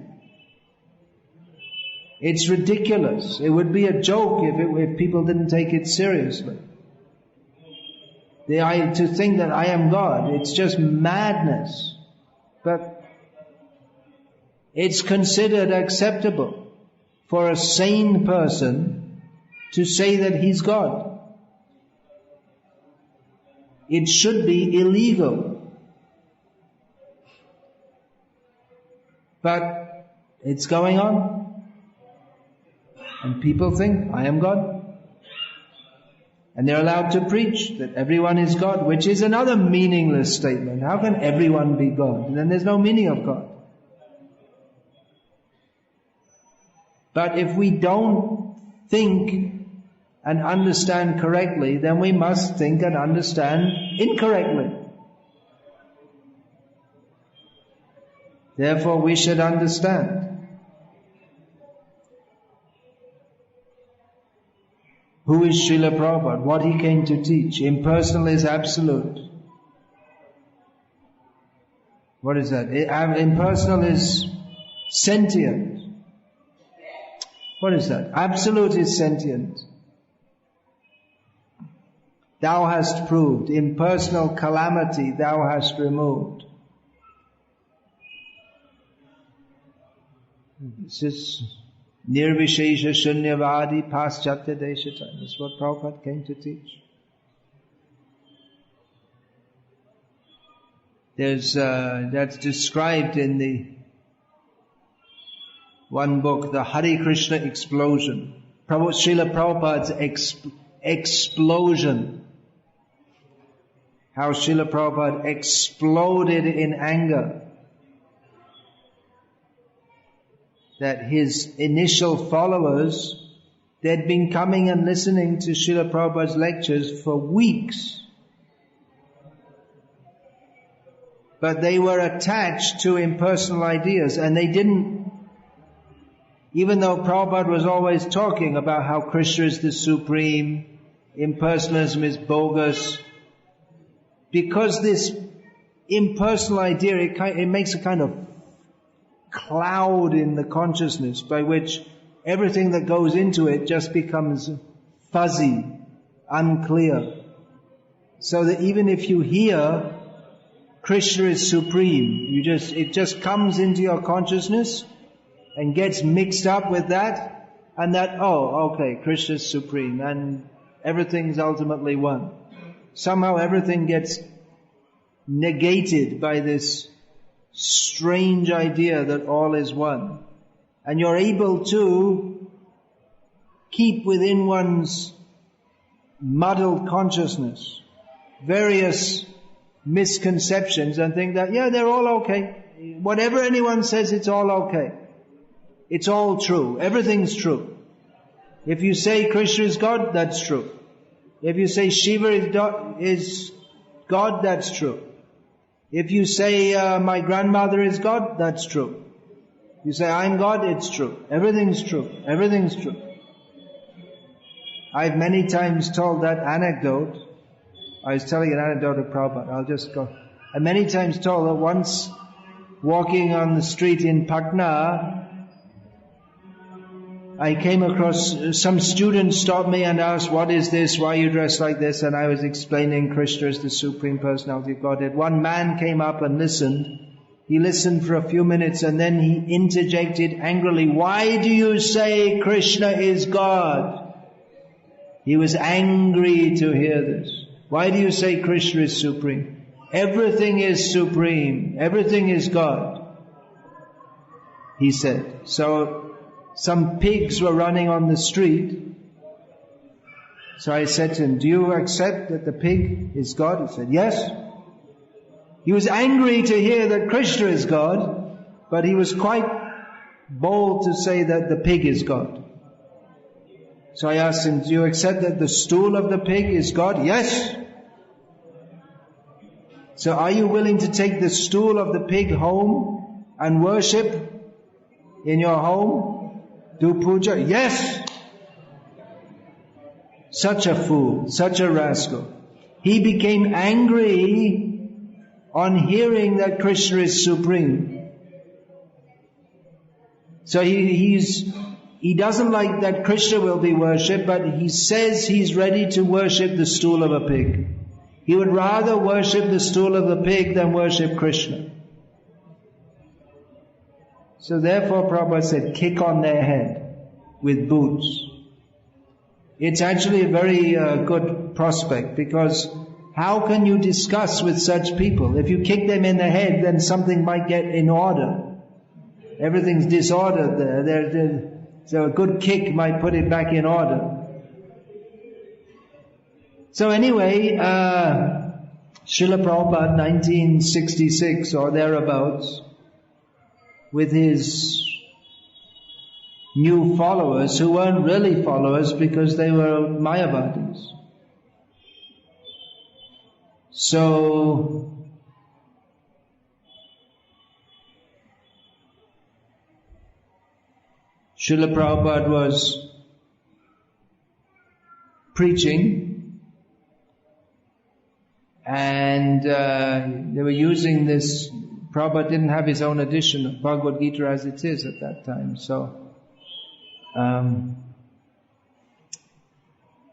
It's ridiculous. It would be a joke if people didn't take it seriously. To think that I am God, it's just madness. But it's considered acceptable for a sane person to say that he's God. It should be illegal. But it's going on. And people think, I am God. And they're allowed to preach that everyone is God, which is another meaningless statement. How can everyone be God? And then there's no meaning of God. But if we don't think and understand correctly, then we must think and understand incorrectly. Therefore we should understand. Who is Srila Prabhupada? What he came to teach? Impersonal is absolute. What is that? Impersonal is sentient. What is that? Absolute is sentient. Thou hast proved. Impersonal calamity thou hast removed. This is Nirvishesha Shunyavadi Paschatya Deshata. That's what Prabhupada came to teach. That's described in the one book, the Hare Krishna explosion. Srila Prabhupada's explosion. How Srila Prabhupada exploded in anger. That his initial followers, they'd been coming and listening to Srila Prabhupada's lectures for weeks. But they were attached to impersonal ideas, and they didn't, even though Prabhupada was always talking about how Krishna is the supreme, impersonalism is bogus, because this impersonal idea, it makes a kind of cloud in the consciousness by which everything that goes into it just becomes fuzzy, unclear. So that even if you hear Krishna is supreme, it just comes into your consciousness and gets mixed up with that, and that, oh, okay, Krishna is supreme, and everything's ultimately one. Somehow everything gets negated by this strange idea that all is one. And you're able to keep within one's muddled consciousness various misconceptions and think that, yeah, they're all okay. Whatever anyone says, it's all okay. It's all true. Everything's true. If you say Krishna is God, that's true. If you say Shiva is God, that's true. If you say my grandmother is God, that's true. You say I'm God, it's true. Everything's true. Everything's true. I've many times told that anecdote. I was telling an anecdote of Prabhupada. I'll just go. I many times told that once walking on the street in Patna, I came across, some students stopped me and asked, what is this? Why are you dressed like this? And I was explaining Krishna is the Supreme Personality of Godhead. One man came up and listened. He listened for a few minutes and then he interjected angrily, why do you say Krishna is God? He was angry to hear this. Why do you say Krishna is supreme? Everything is supreme. Everything is God, he said. So some pigs were running on the street. So I said to him, do you accept that the pig is God? He said, yes. He was angry to hear that Krishna is God, but he was quite bold to say that the pig is God. So I asked him, do you accept that the stool of the pig is God? Yes. So are you willing to take the stool of the pig home and worship in your home? Do puja? Yes. Such a fool, such a rascal. He became angry on hearing that Krishna is supreme. So he doesn't like that Krishna will be worshipped, but he says he's ready to worship the stool of a pig. He would rather worship the stool of the pig than worship Krishna. So therefore Prabhupada said, kick on their head with boots. It's actually a very good prospect, because how can you discuss with such people? If you kick them in the head, then something might get in order. Everything's disordered there. So a good kick might put it back in order. So anyway, Srila Prabhupada, 1966 or thereabouts, with his new followers, who weren't really followers because they were Mayavadis. So Srila Prabhupada was preaching, and they were using this. Prabhupada didn't have his own edition of Bhagavad Gita as it is at that time, so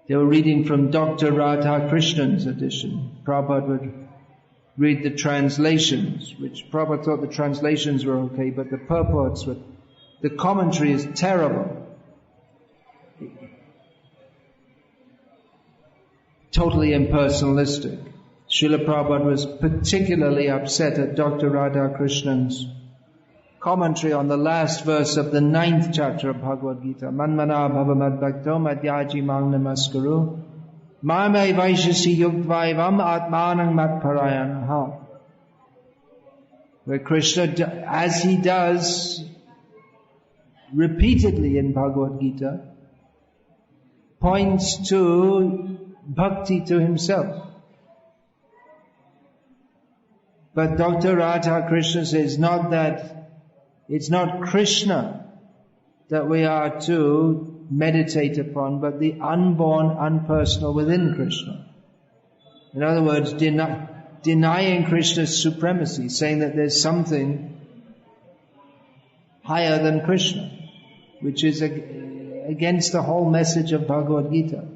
they were reading from Dr. Radha Krishnan's edition. Prabhupada would read the translations, which Prabhupada thought the translations were okay, but the purports were, the commentary is terrible. Totally impersonalistic. Srila Prabhupada was particularly upset at Dr. Radha Krishnan's commentary on the last verse of the 9th chapter of Bhagavad Gita. Manmana bhavamad bhakto madhyaji mang namaskaru mame vaishasi yugdvaivam atmanang matparayanaha. Where Krishna, as he does repeatedly in Bhagavad Gita, points to bhakti to himself. But Dr. Radha Krishna says not that, it's not Krishna that we are to meditate upon, but the unborn, unpersonal within Krishna. In other words, denying Krishna's supremacy, saying that there's something higher than Krishna, which is against the whole message of Bhagavad Gita.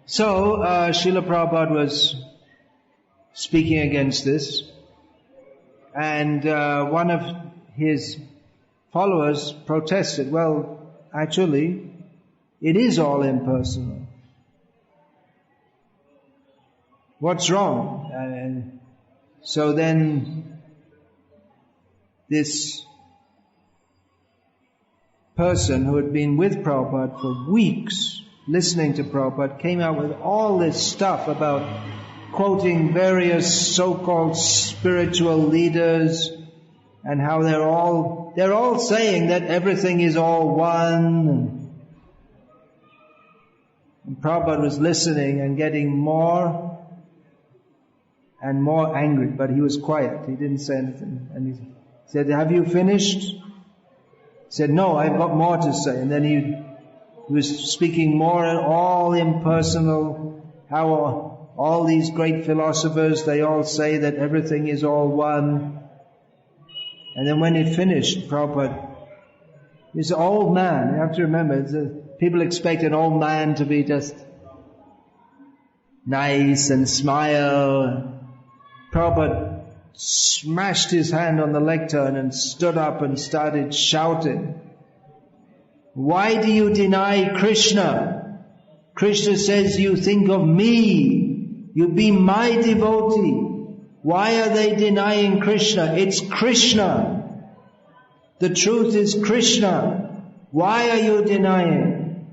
So, Srila Prabhupada was speaking against this, and one of his followers protested, well, actually, it is all impersonal. What's wrong? And so then this person who had been with Prabhupada for weeks, listening to Prabhupada, came out with all this stuff about quoting various so-called spiritual leaders and how they're all saying that everything is all one. And Prabhupada was listening and getting more and more angry, but he was quiet. He didn't say anything. And he said, have you finished? He said, no, I've got more to say. And then he was speaking more and all impersonal, how all these great philosophers, they all say that everything is all one. And then when it finished, Prabhupada, he's an old man. You have to remember, people expect an old man to be just nice and smile. Prabhupada smashed his hand on the lectern and stood up and started shouting, why do you deny Krishna? Krishna says you think of me. You be my devotee. Why are they denying Krishna? It's Krishna. The truth is Krishna. Why are you denying?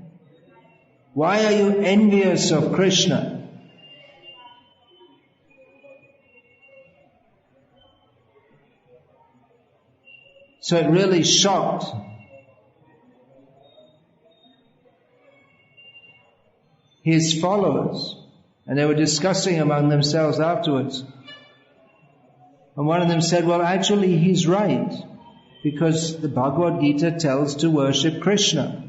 Why are you envious of Krishna? So it really shocked his followers. And they were discussing among themselves afterwards. And one of them said, well, actually he's right, because the Bhagavad Gita tells to worship Krishna.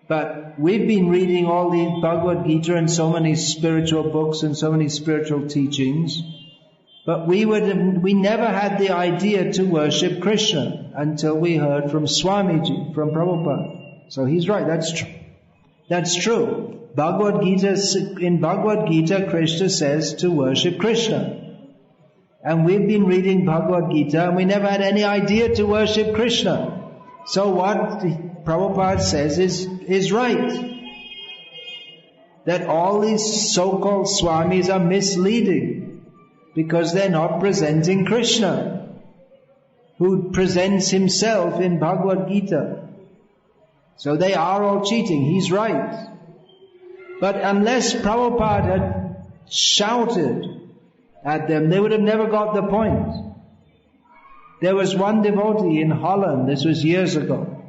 But we've been reading all the Bhagavad Gita and so many spiritual books and so many spiritual teachings, but we never had the idea to worship Krishna until we heard from Swamiji, from Prabhupada. So he's right, that's true. That's true. In Bhagavad Gita, Krishna says to worship Krishna. And we've been reading Bhagavad Gita and we never had any idea to worship Krishna. So what Prabhupada says is right. That all these so-called Swamis are misleading because they're not presenting Krishna, who presents himself in Bhagavad Gita. So they are all cheating. He's right. But unless Prabhupada had shouted at them, they would have never got the point. There was one devotee in Holland, this was years ago.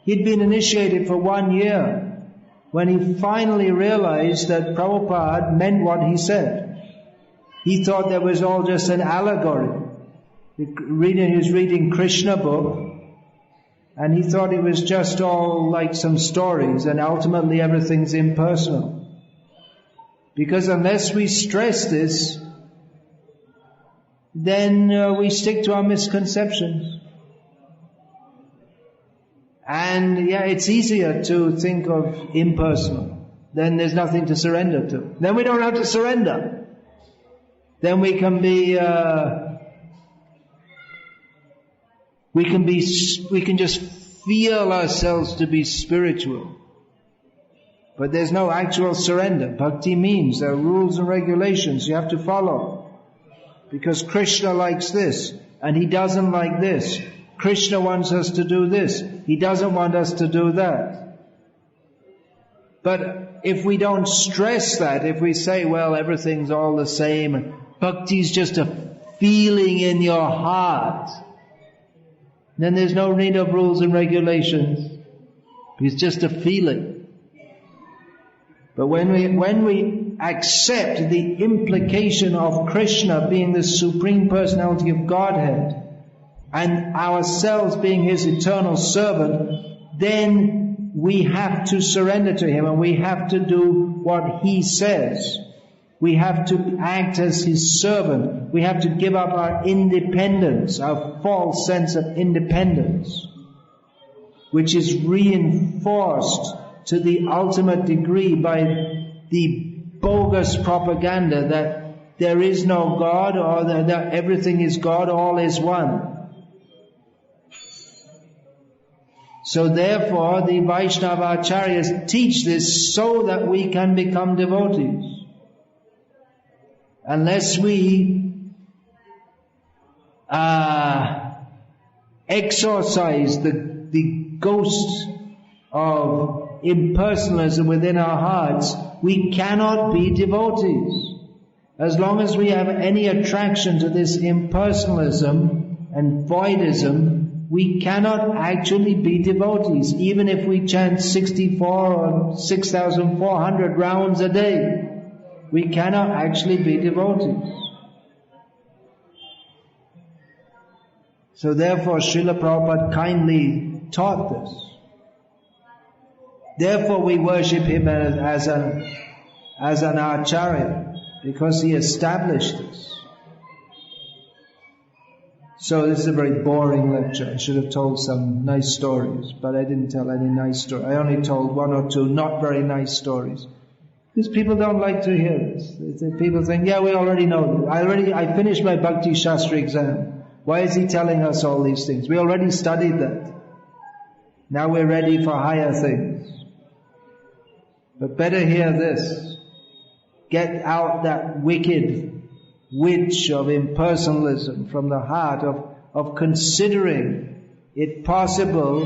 He'd been initiated for 1 year when he finally realized that Prabhupada meant what he said. He thought that was all just an allegory. He was reading Krishna book, And he thought it was just all like some stories, and ultimately everything's impersonal. Because unless we stress this, then we stick to our misconceptions. And yeah, it's easier to think of impersonal. Then there's nothing to surrender to. Then we don't have to surrender. Then we can just feel ourselves to be spiritual. But there's no actual surrender. Bhakti means there are rules and regulations you have to follow. Because Krishna likes this, and he doesn't like this. Krishna wants us to do this. He doesn't want us to do that. But if we don't stress that, if we say, well, everything's all the same, Bhakti's just a feeling in your heart, then there's no need of rules and regulations. It's just a feeling. But when we accept the implication of Krishna being the Supreme Personality of Godhead, and ourselves being His eternal servant, then we have to surrender to Him, and we have to do what He says. We have to act as His servant. We have to give up our independence, our false sense of independence, which is reinforced to the ultimate degree by the bogus propaganda that there is no God, or that everything is God, all is one. So therefore the Vaishnavacharyas teach this so that we can become devotees. Unless we exorcise the ghost of impersonalism within our hearts, we cannot be devotees. As long as we have any attraction to this impersonalism and voidism, we cannot actually be devotees, even if we chant 64 or 6,400 rounds a day. We cannot actually be devotees. So therefore Srila Prabhupada kindly taught this. Therefore we worship him as an acharya, because he established this. So this is a very boring lecture. I should have told some nice stories, but I didn't tell any nice stories. I only told one or two not very nice stories. Because people don't like to hear this. People think, yeah, we already know this. I finished my Bhakti Shastra exam. Why is he telling us all these things? We already studied that. Now we're ready for higher things. But better hear this. Get out that wicked witch of impersonalism from the heart of considering it possible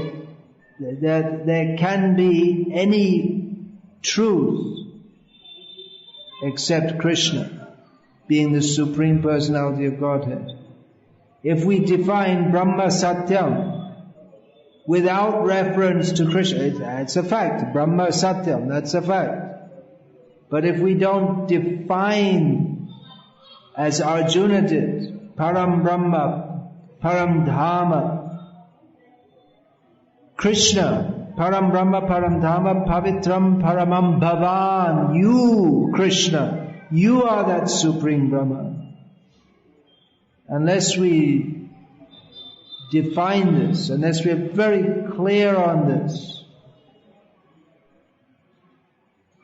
that there can be any truth except Krishna being the Supreme Personality of Godhead. If we define Brahma Satyam without reference to Krishna, it's a fact. Brahma Satyam, that's a fact. But if we don't define as Arjuna did, Param Brahma, Param Dhamma, Krishna, Param Brahma, Param Dhamma, Pavitram Paramam Bhavan, you, Krishna, you are that Supreme Brahma. Unless we define this, unless we are very clear on this,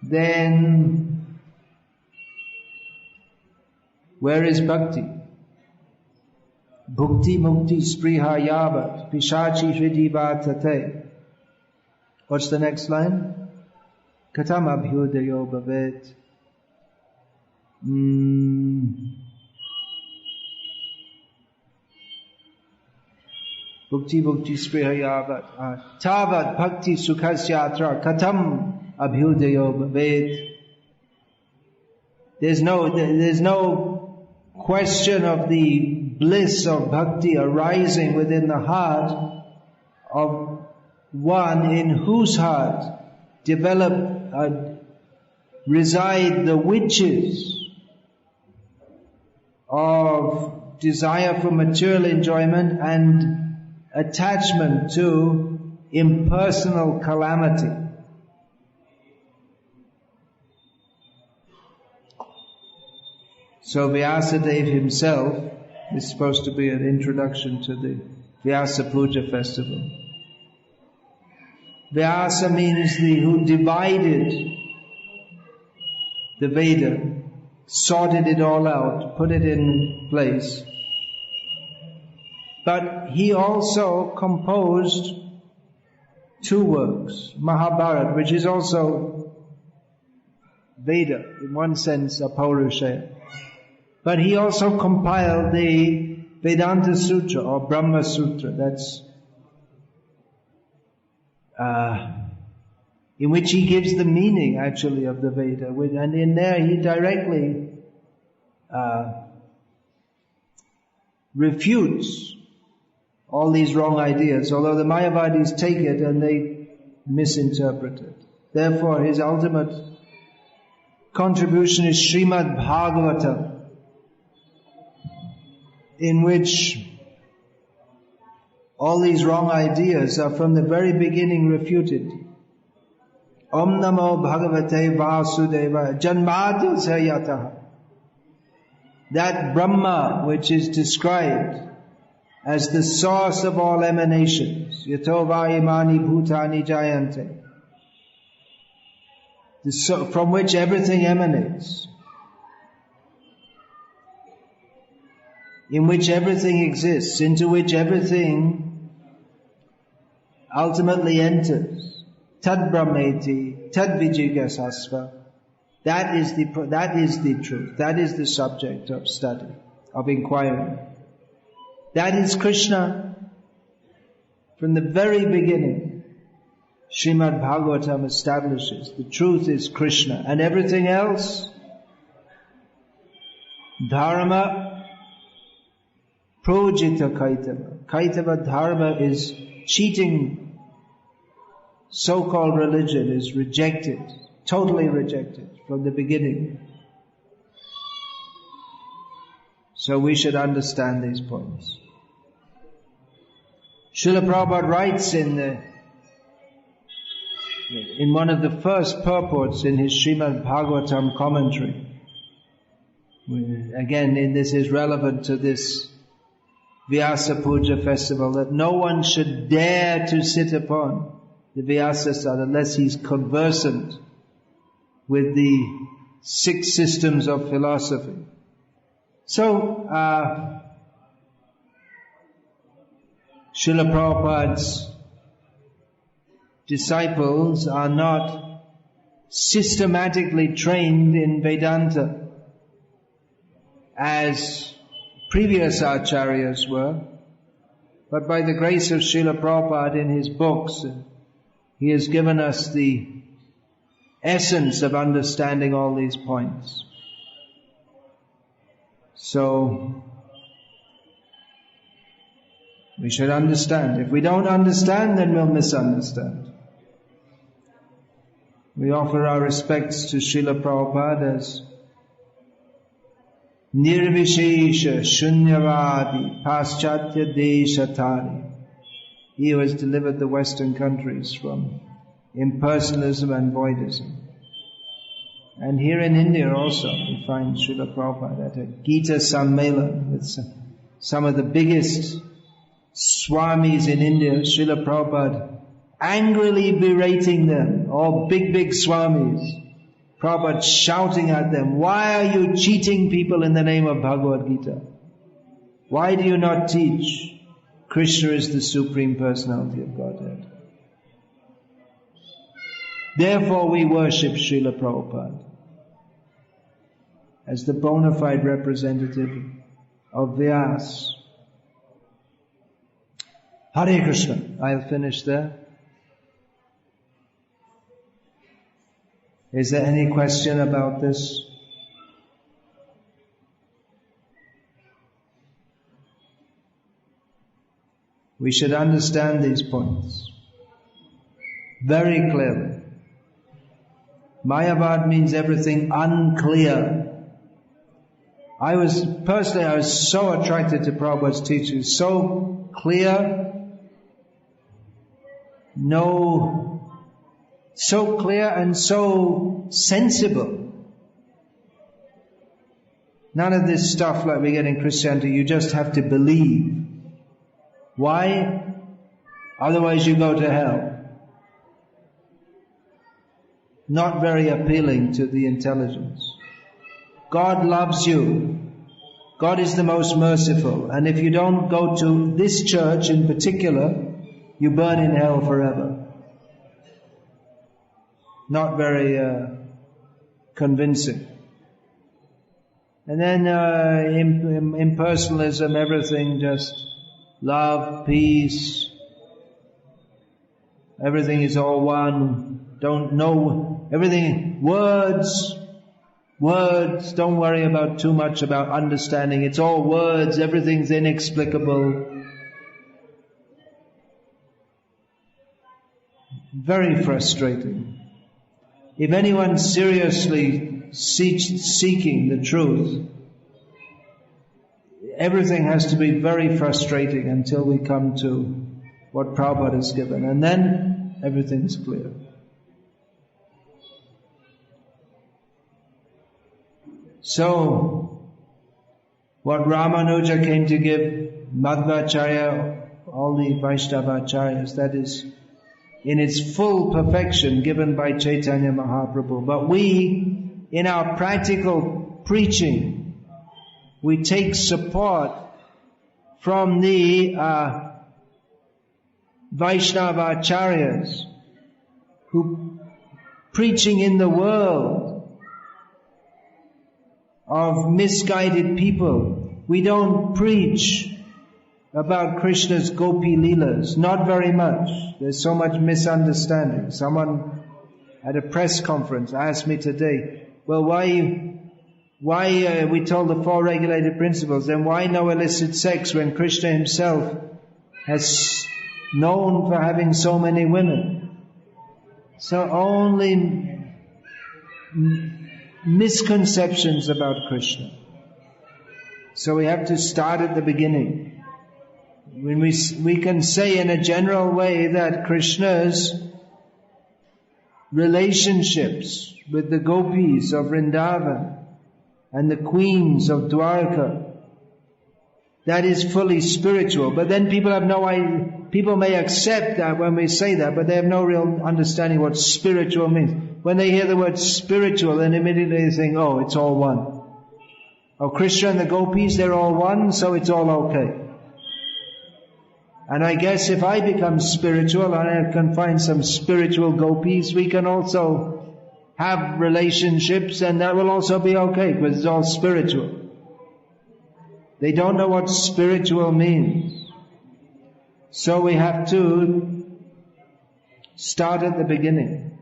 then where is bhakti? Bhukti mukti spriha yavat pishachi hridivatate. What's the next line? Katam abhyudayo bhavet. Bhukti mukti spriha yavat tavat bhakti sukhasyatra katam abhyudayo bhavet. There's no question of the bliss of bhakti arising within the heart of one in whose heart reside the witches of desire for material enjoyment and attachment to impersonal calamity. So Vyasadeva himself is supposed to be an introduction to the Vyasa Puja festival. Vyasa means who divided the Veda, sorted it all out, put it in place. But he also composed 2 works, Mahabharata, which is also Veda, in one sense a Paurushaya. But he also compiled the Vedanta Sutra or Brahma Sutra, that's in which he gives the meaning actually of the Veda. And in there he directly refutes all these wrong ideas, although the Mayavadis take it and they misinterpret it. Therefore his ultimate contribution is Srimad Bhagavatam, in which all these wrong ideas are from the very beginning refuted. Om Namo Bhagavate Vasudevaya Janmadhyasya Yataha. That Brahma which is described as the source of all emanations, Yato va imani bhutani jayante, from which everything emanates, in which everything exists, into which everything ultimately enters. Tad brahmeti, tad vijigasasva. That is the truth. That is the subject of study, of inquiry. That is Krishna from the very beginning. Srimad Bhagavatam establishes the truth is Krishna, and everything else, dharma, projita kaitava. Kaitava dharma is cheating. So-called religion is rejected, totally rejected from the beginning. So we should understand these points. Srila Prabhupada writes in one of the first purports in his Srimad Bhagavatam commentary, again, this is relevant to this Vyasa Puja festival, that no one should dare to sit upon the Vyasasana unless he's conversant with the 6 systems of philosophy. So, Srila Prabhupada's disciples are not systematically trained in Vedanta as previous acharyas were, but by the grace of Srila Prabhupada in his books, he has given us the essence of understanding all these points. So, we should understand. If we don't understand, then we'll misunderstand. We offer our respects to Srila Prabhupada as Nirvishesha Shunyavadi Paschatya Deshatari. He who has delivered the Western countries from impersonalism and voidism. And here in India also, we find Srila Prabhupada at a Gita Sammelan with some of the biggest Swamis in India. Srila Prabhupada angrily berating them, all big Swamis. Prabhupada shouting at them, why are you cheating people in the name of Bhagavad Gita? Why do you not teach Krishna is the Supreme Personality of Godhead? Therefore we worship Srila Prabhupada as the bona fide representative of Vyasa. Hare Krishna. I'll finish there. Is there any question about this? We should understand these points very clearly. Mayavad means everything unclear. I was so attracted to Prabhupada's teachings, so clear, so clear and so sensible. None of this stuff like we get in Christianity, you just have to believe. Why? Otherwise you go to hell. Not very appealing to the intelligence. God loves you. God is the most merciful. And if you don't go to this church in particular, you burn in hell forever. Not very convincing. And then impersonalism, everything just love, peace, everything is all one, don't know, everything, words, don't worry about too much about understanding, it's all words, everything's inexplicable. Very frustrating. If anyone's seriously seeking the truth, everything has to be very frustrating until we come to what Prabhupada has given, and then everything's clear. So, what Ramanuja came to give, Madhvacharya, all the Vaishnavacharyas, that is in its full perfection given by Chaitanya Mahaprabhu. But we, in our practical preaching, we take support from the Vaishnavacharyas who preaching in the world of misguided people. We don't preach about Krishna's Gopi Leelas, not very much. There's so much misunderstanding. Someone at a press conference asked me today, well, why we told the four regulated principles, then why no illicit sex when Krishna himself has known for having so many women? So only misconceptions about Krishna. So we have to start at the beginning. When we can say in a general way that Krishna's relationships with the gopis of Vrindavan and the queens of Dwarka, that is fully spiritual. But then people have no idea, people may accept that when we say that, but they have no real understanding what spiritual means. When they hear the word spiritual, then immediately they think, oh, it's all one. Oh, Krishna and the gopis, they're all one, so it's all okay. And I guess if I become spiritual and I can find some spiritual gopis, we can also have relationships, and that will also be okay because it's all spiritual. They don't know what spiritual means. So we have to start at the beginning.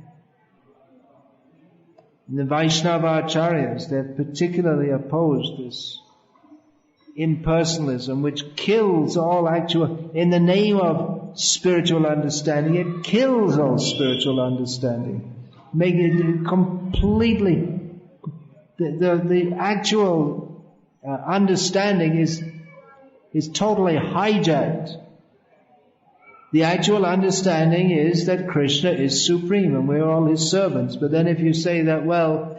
The Vaishnavacharyas, they've particularly opposed this impersonalism, which kills all actual, in the name of spiritual understanding, it kills all spiritual understanding. Make it completely, the actual understanding is totally hijacked. The actual understanding is that Krishna is supreme and we're all his servants. But then if you say that, well,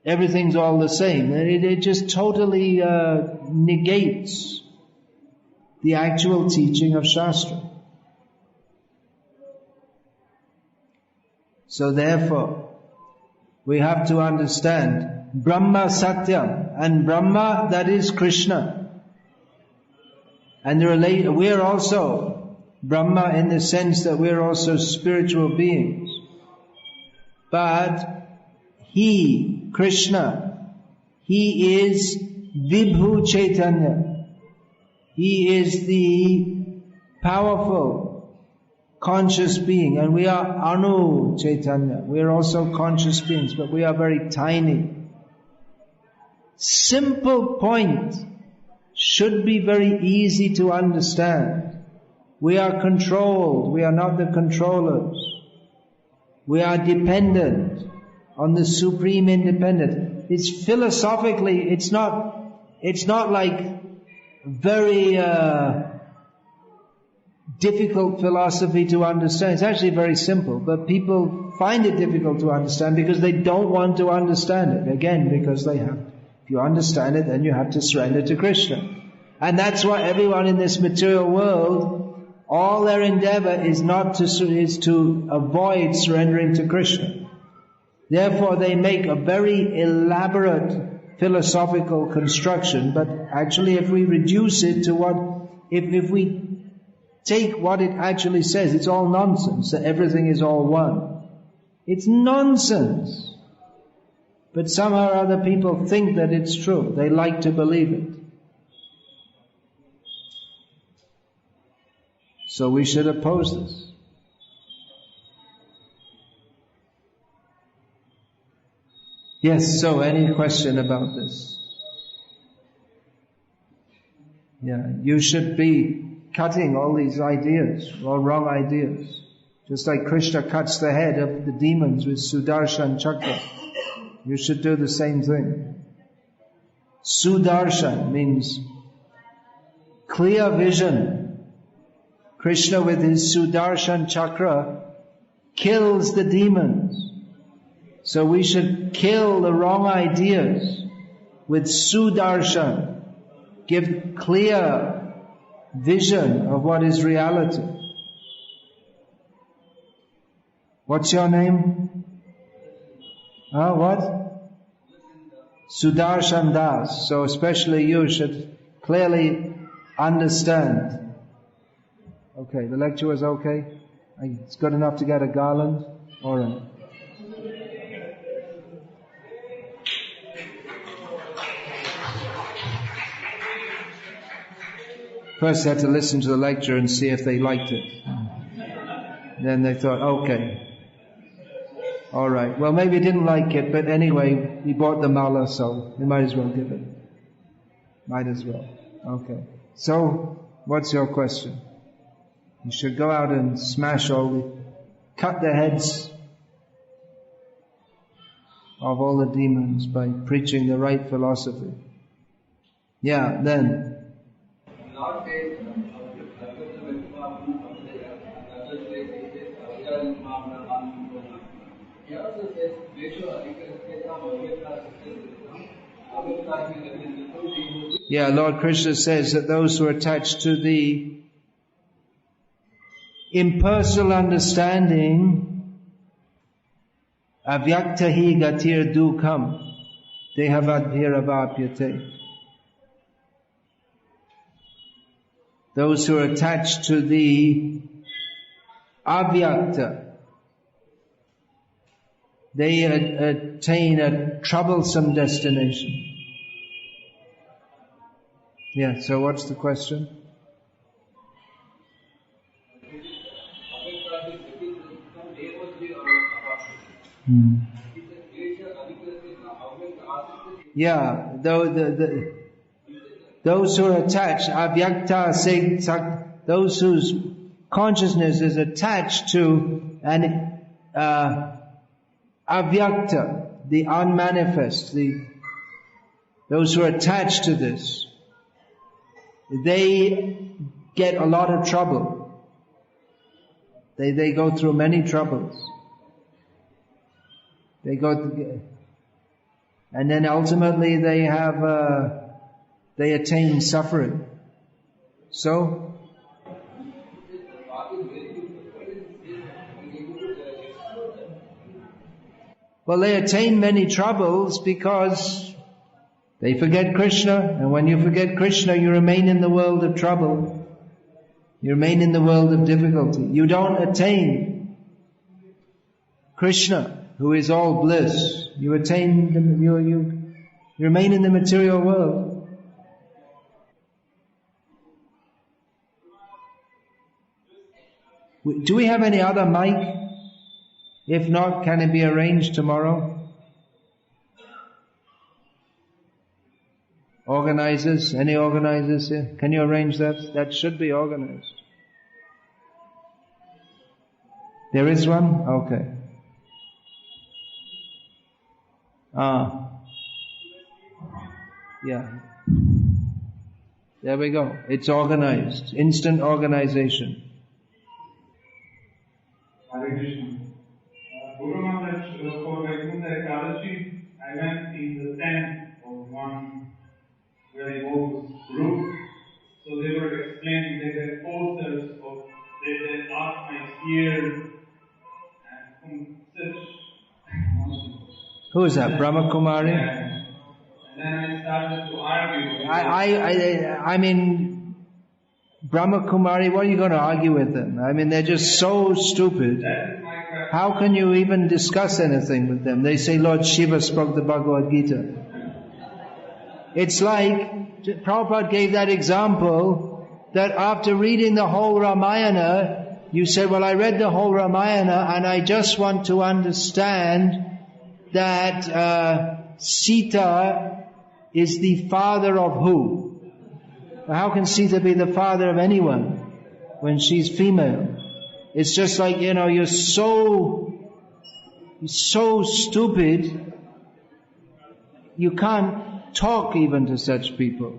everything's all the same, it just totally negates the actual teaching of Shastra. So therefore, we have to understand Brahma Satyam, and Brahma, that is Krishna. And we're also Brahma in the sense that we're also spiritual beings. But he, Krishna, he is Vibhu Chaitanya. He is the powerful, conscious being. And we are Anu Chaitanya. We are also conscious beings, but we are very tiny. Simple point should be very easy to understand. We are controlled. We are not the controllers. We are dependent on the Supreme Independent. It's philosophically, it's not like very difficult philosophy to understand. It's actually very simple, but people find it difficult to understand because they don't want to understand it. Again, because they have. If you understand it, then you have to surrender to Krishna. And that's why everyone in this material world, all their endeavor is to avoid surrendering to Krishna. Therefore, they make a very elaborate philosophical construction, but actually if we reduce it to if we take what it actually says, it's all nonsense, that everything is all one. It's nonsense. But somehow or other people think that it's true. They like to believe it. So we should oppose this. Yes, so any question about this? Yeah, you should be cutting all these ideas, all wrong ideas. Just like Krishna cuts the head of the demons with Sudarshan Chakra. You should do the same thing. Sudarshan means clear vision. Krishna with his Sudarshan Chakra kills the demons. So we should kill the wrong ideas with Sudarshan. Give clear vision of what is reality. What's your name? What? Sudarshan Das. So especially you should clearly understand. Okay, the lecture was okay? It's good enough to get a garland? Alright. First they had to listen to the lecture and see if they liked it. Then they thought, okay. Alright, well maybe he didn't like it, but anyway, he bought the mala, so we might as well give it. Might as well. Okay. So, what's your question? You should go out and cut the heads of all the demons by preaching the right philosophy. Yeah, then. Yeah, Lord Krishna says that those who are attached to the impersonal understanding, avyaktahi gatir dukam, dehavadbhiravapyate. Those who are attached to the avyakta, they attain a troublesome destination. Yeah, so what's the question? Yeah, those who are attached, avyakta, those whose consciousness is attached to an avyakta, the unmanifest, those who are attached to this, they get a lot of trouble. They go through many troubles. And then ultimately they attain suffering. So, well, they attain many troubles because they forget Krishna, and when you forget Krishna, you remain in the world of trouble. You remain in the world of difficulty. You don't attain Krishna, who is all bliss. You remain in the material world. Do we have any other mic? If not, can it be arranged tomorrow? Organizers? Any organizers here? Can you arrange that? That should be organized. There is one? Okay. Yeah. There we go. It's organized. Instant organization. Who is that? Brahma Kumari? And then I started to argue. I mean, Brahma Kumari, what are you going to argue with them? I mean, they're just so stupid. That is my question. How can you even discuss anything with them? They say Lord Shiva spoke the Bhagavad Gita. It's like, Prabhupada gave that example, that after reading the whole Ramayana, you said, well, I read the whole Ramayana and I just want to understand that Sita is the father of who? How can Sita be the father of anyone when she's female? It's just like, you're so stupid, you can't talk even to such people.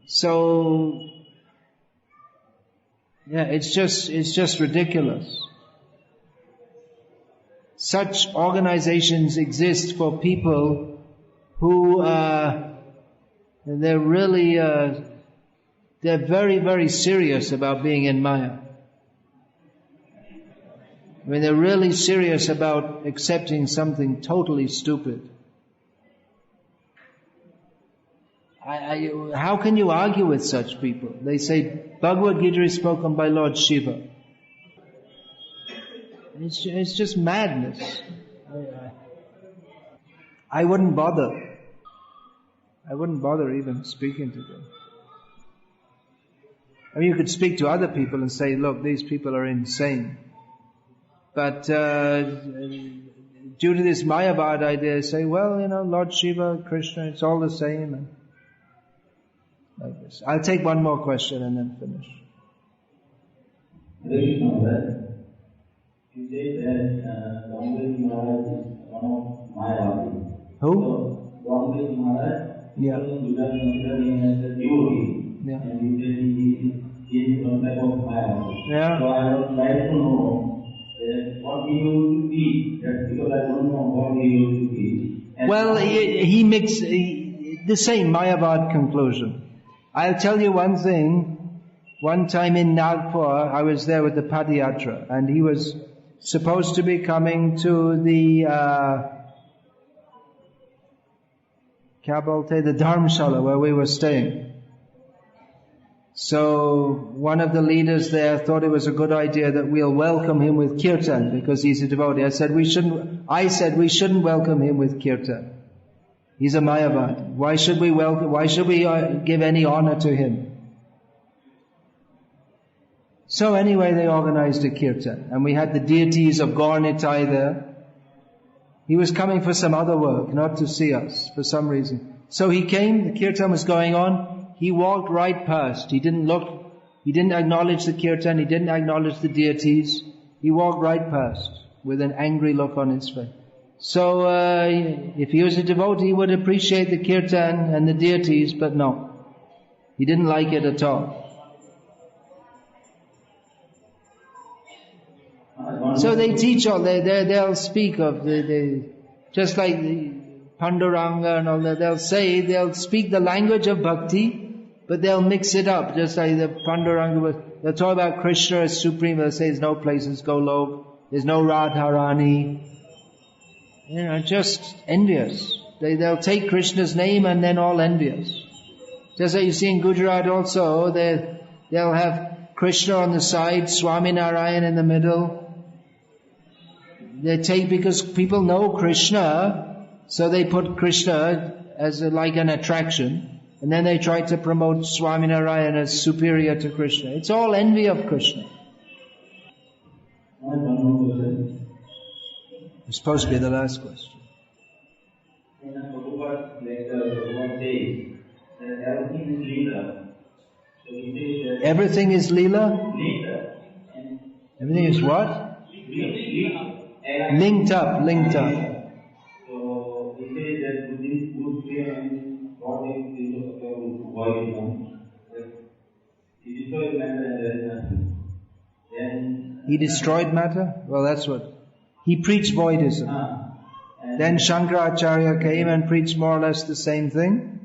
So, yeah, it's just ridiculous. Such organizations exist for people who, they're really, they're very, very serious about being in Maya. I mean, they're really serious about accepting something totally stupid. How can you argue with such people? They say, Bhagavad Gita is spoken by Lord Shiva. It's just madness. I wouldn't bother. I wouldn't bother even speaking to them. I mean, you could speak to other people and say, look, these people are insane. But due to this Mayavad idea, say, well, Lord Shiva, Krishna, it's all the same. And like this. I'll take one more question and then finish. You say that Ramdev Maharaj is one of Mayavadis. Who? So, Ramdev Maharaj Yeah. is considered him as a devotee. Yeah. And you say he is one type of Mayavadi. Yeah. So I would like to know what he used to teach. Because I don't know what he used to teach. And Well, he mixed the same Mayavad conclusion. I'll tell you one thing. One time in Nagpur, I was there with the Padayatra, and he was supposed to be coming to the the Dharmshala where we were staying. So one of the leaders there thought it was a good idea that we'll welcome him with kirtan because he's a devotee. I said we shouldn't welcome him with kirtan. He's a Mayavad. Why should we give any honor to him? So anyway, they organized a kirtan, and we had the deities of Gaur-Nitai there. He was coming for some other work, not to see us, for some reason. So he came, the kirtan was going on, he walked right past. He didn't look, he didn't acknowledge the kirtan, he didn't acknowledge the deities. He walked right past, with an angry look on his face. So, if he was a devotee, he would appreciate the kirtan and the deities, but no. He didn't like it at all. So they teach all, they'll speak of just like the Panduranga and all that, they'll speak the language of Bhakti, but they'll mix it up, just like the Panduranga, they'll talk about Krishna as supreme, they'll say there's no places Golok, there's no Radharani, just envious. They'll take Krishna's name and then all envious. Just like you see in Gujarat also, they'll have Krishna on the side, Swami Narayan in the middle. They take, because people know Krishna, so they put Krishna as like an attraction, and then they try to promote Swami Narayan as superior to Krishna. It's all envy of Krishna. It's supposed to be the last question. In a Prabhupada lecture, Prabhupada says that everything is Leela. So he says that Everything is Leela? Leela. Everything is what? Leela. Linked up. So he says that this good fear and God is of void. He destroys matter and there is nothing. Then He destroyed matter? Well, that's what... He preached voidism. Then Shankaracharya came and preached more or less the same thing.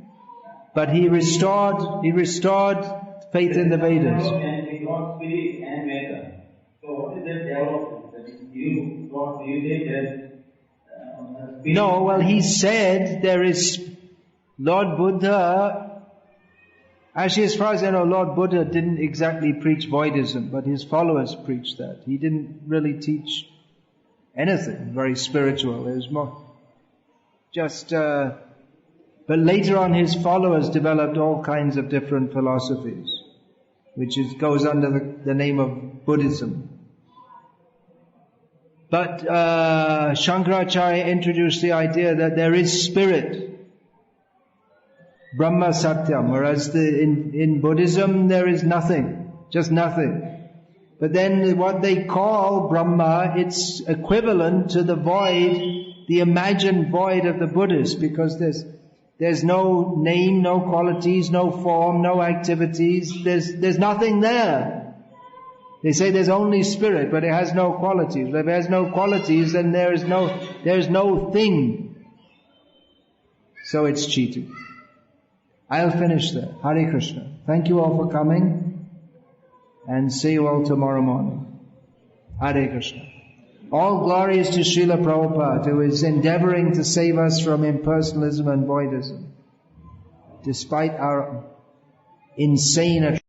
But he restored faith in the Vedas. And we got spirit and matter. So what is that development? You say that No, well, he said there is Lord Buddha. Actually, as far as I know, Lord Buddha didn't exactly preach voidism, but his followers preached that. He didn't really teach anything very spiritual. It was more just, but later on his followers developed all kinds of different philosophies, which goes under the name of Buddhism. But Shankaracharya introduced the idea that there is spirit, Brahma Satyam, whereas in Buddhism there is nothing, just nothing. But then what they call Brahma, it's equivalent to the void, the imagined void of the Buddhists, because there's no name, no qualities, no form, no activities, there's nothing there. They say there's only spirit, but it has no qualities. If it has no qualities, then there's no thing. So it's cheating. I'll finish there. Hare Krishna. Thank you all for coming, and see you all tomorrow morning. Hare Krishna. All glory is to Srila Prabhupada, who is endeavoring to save us from impersonalism and voidism, despite our insane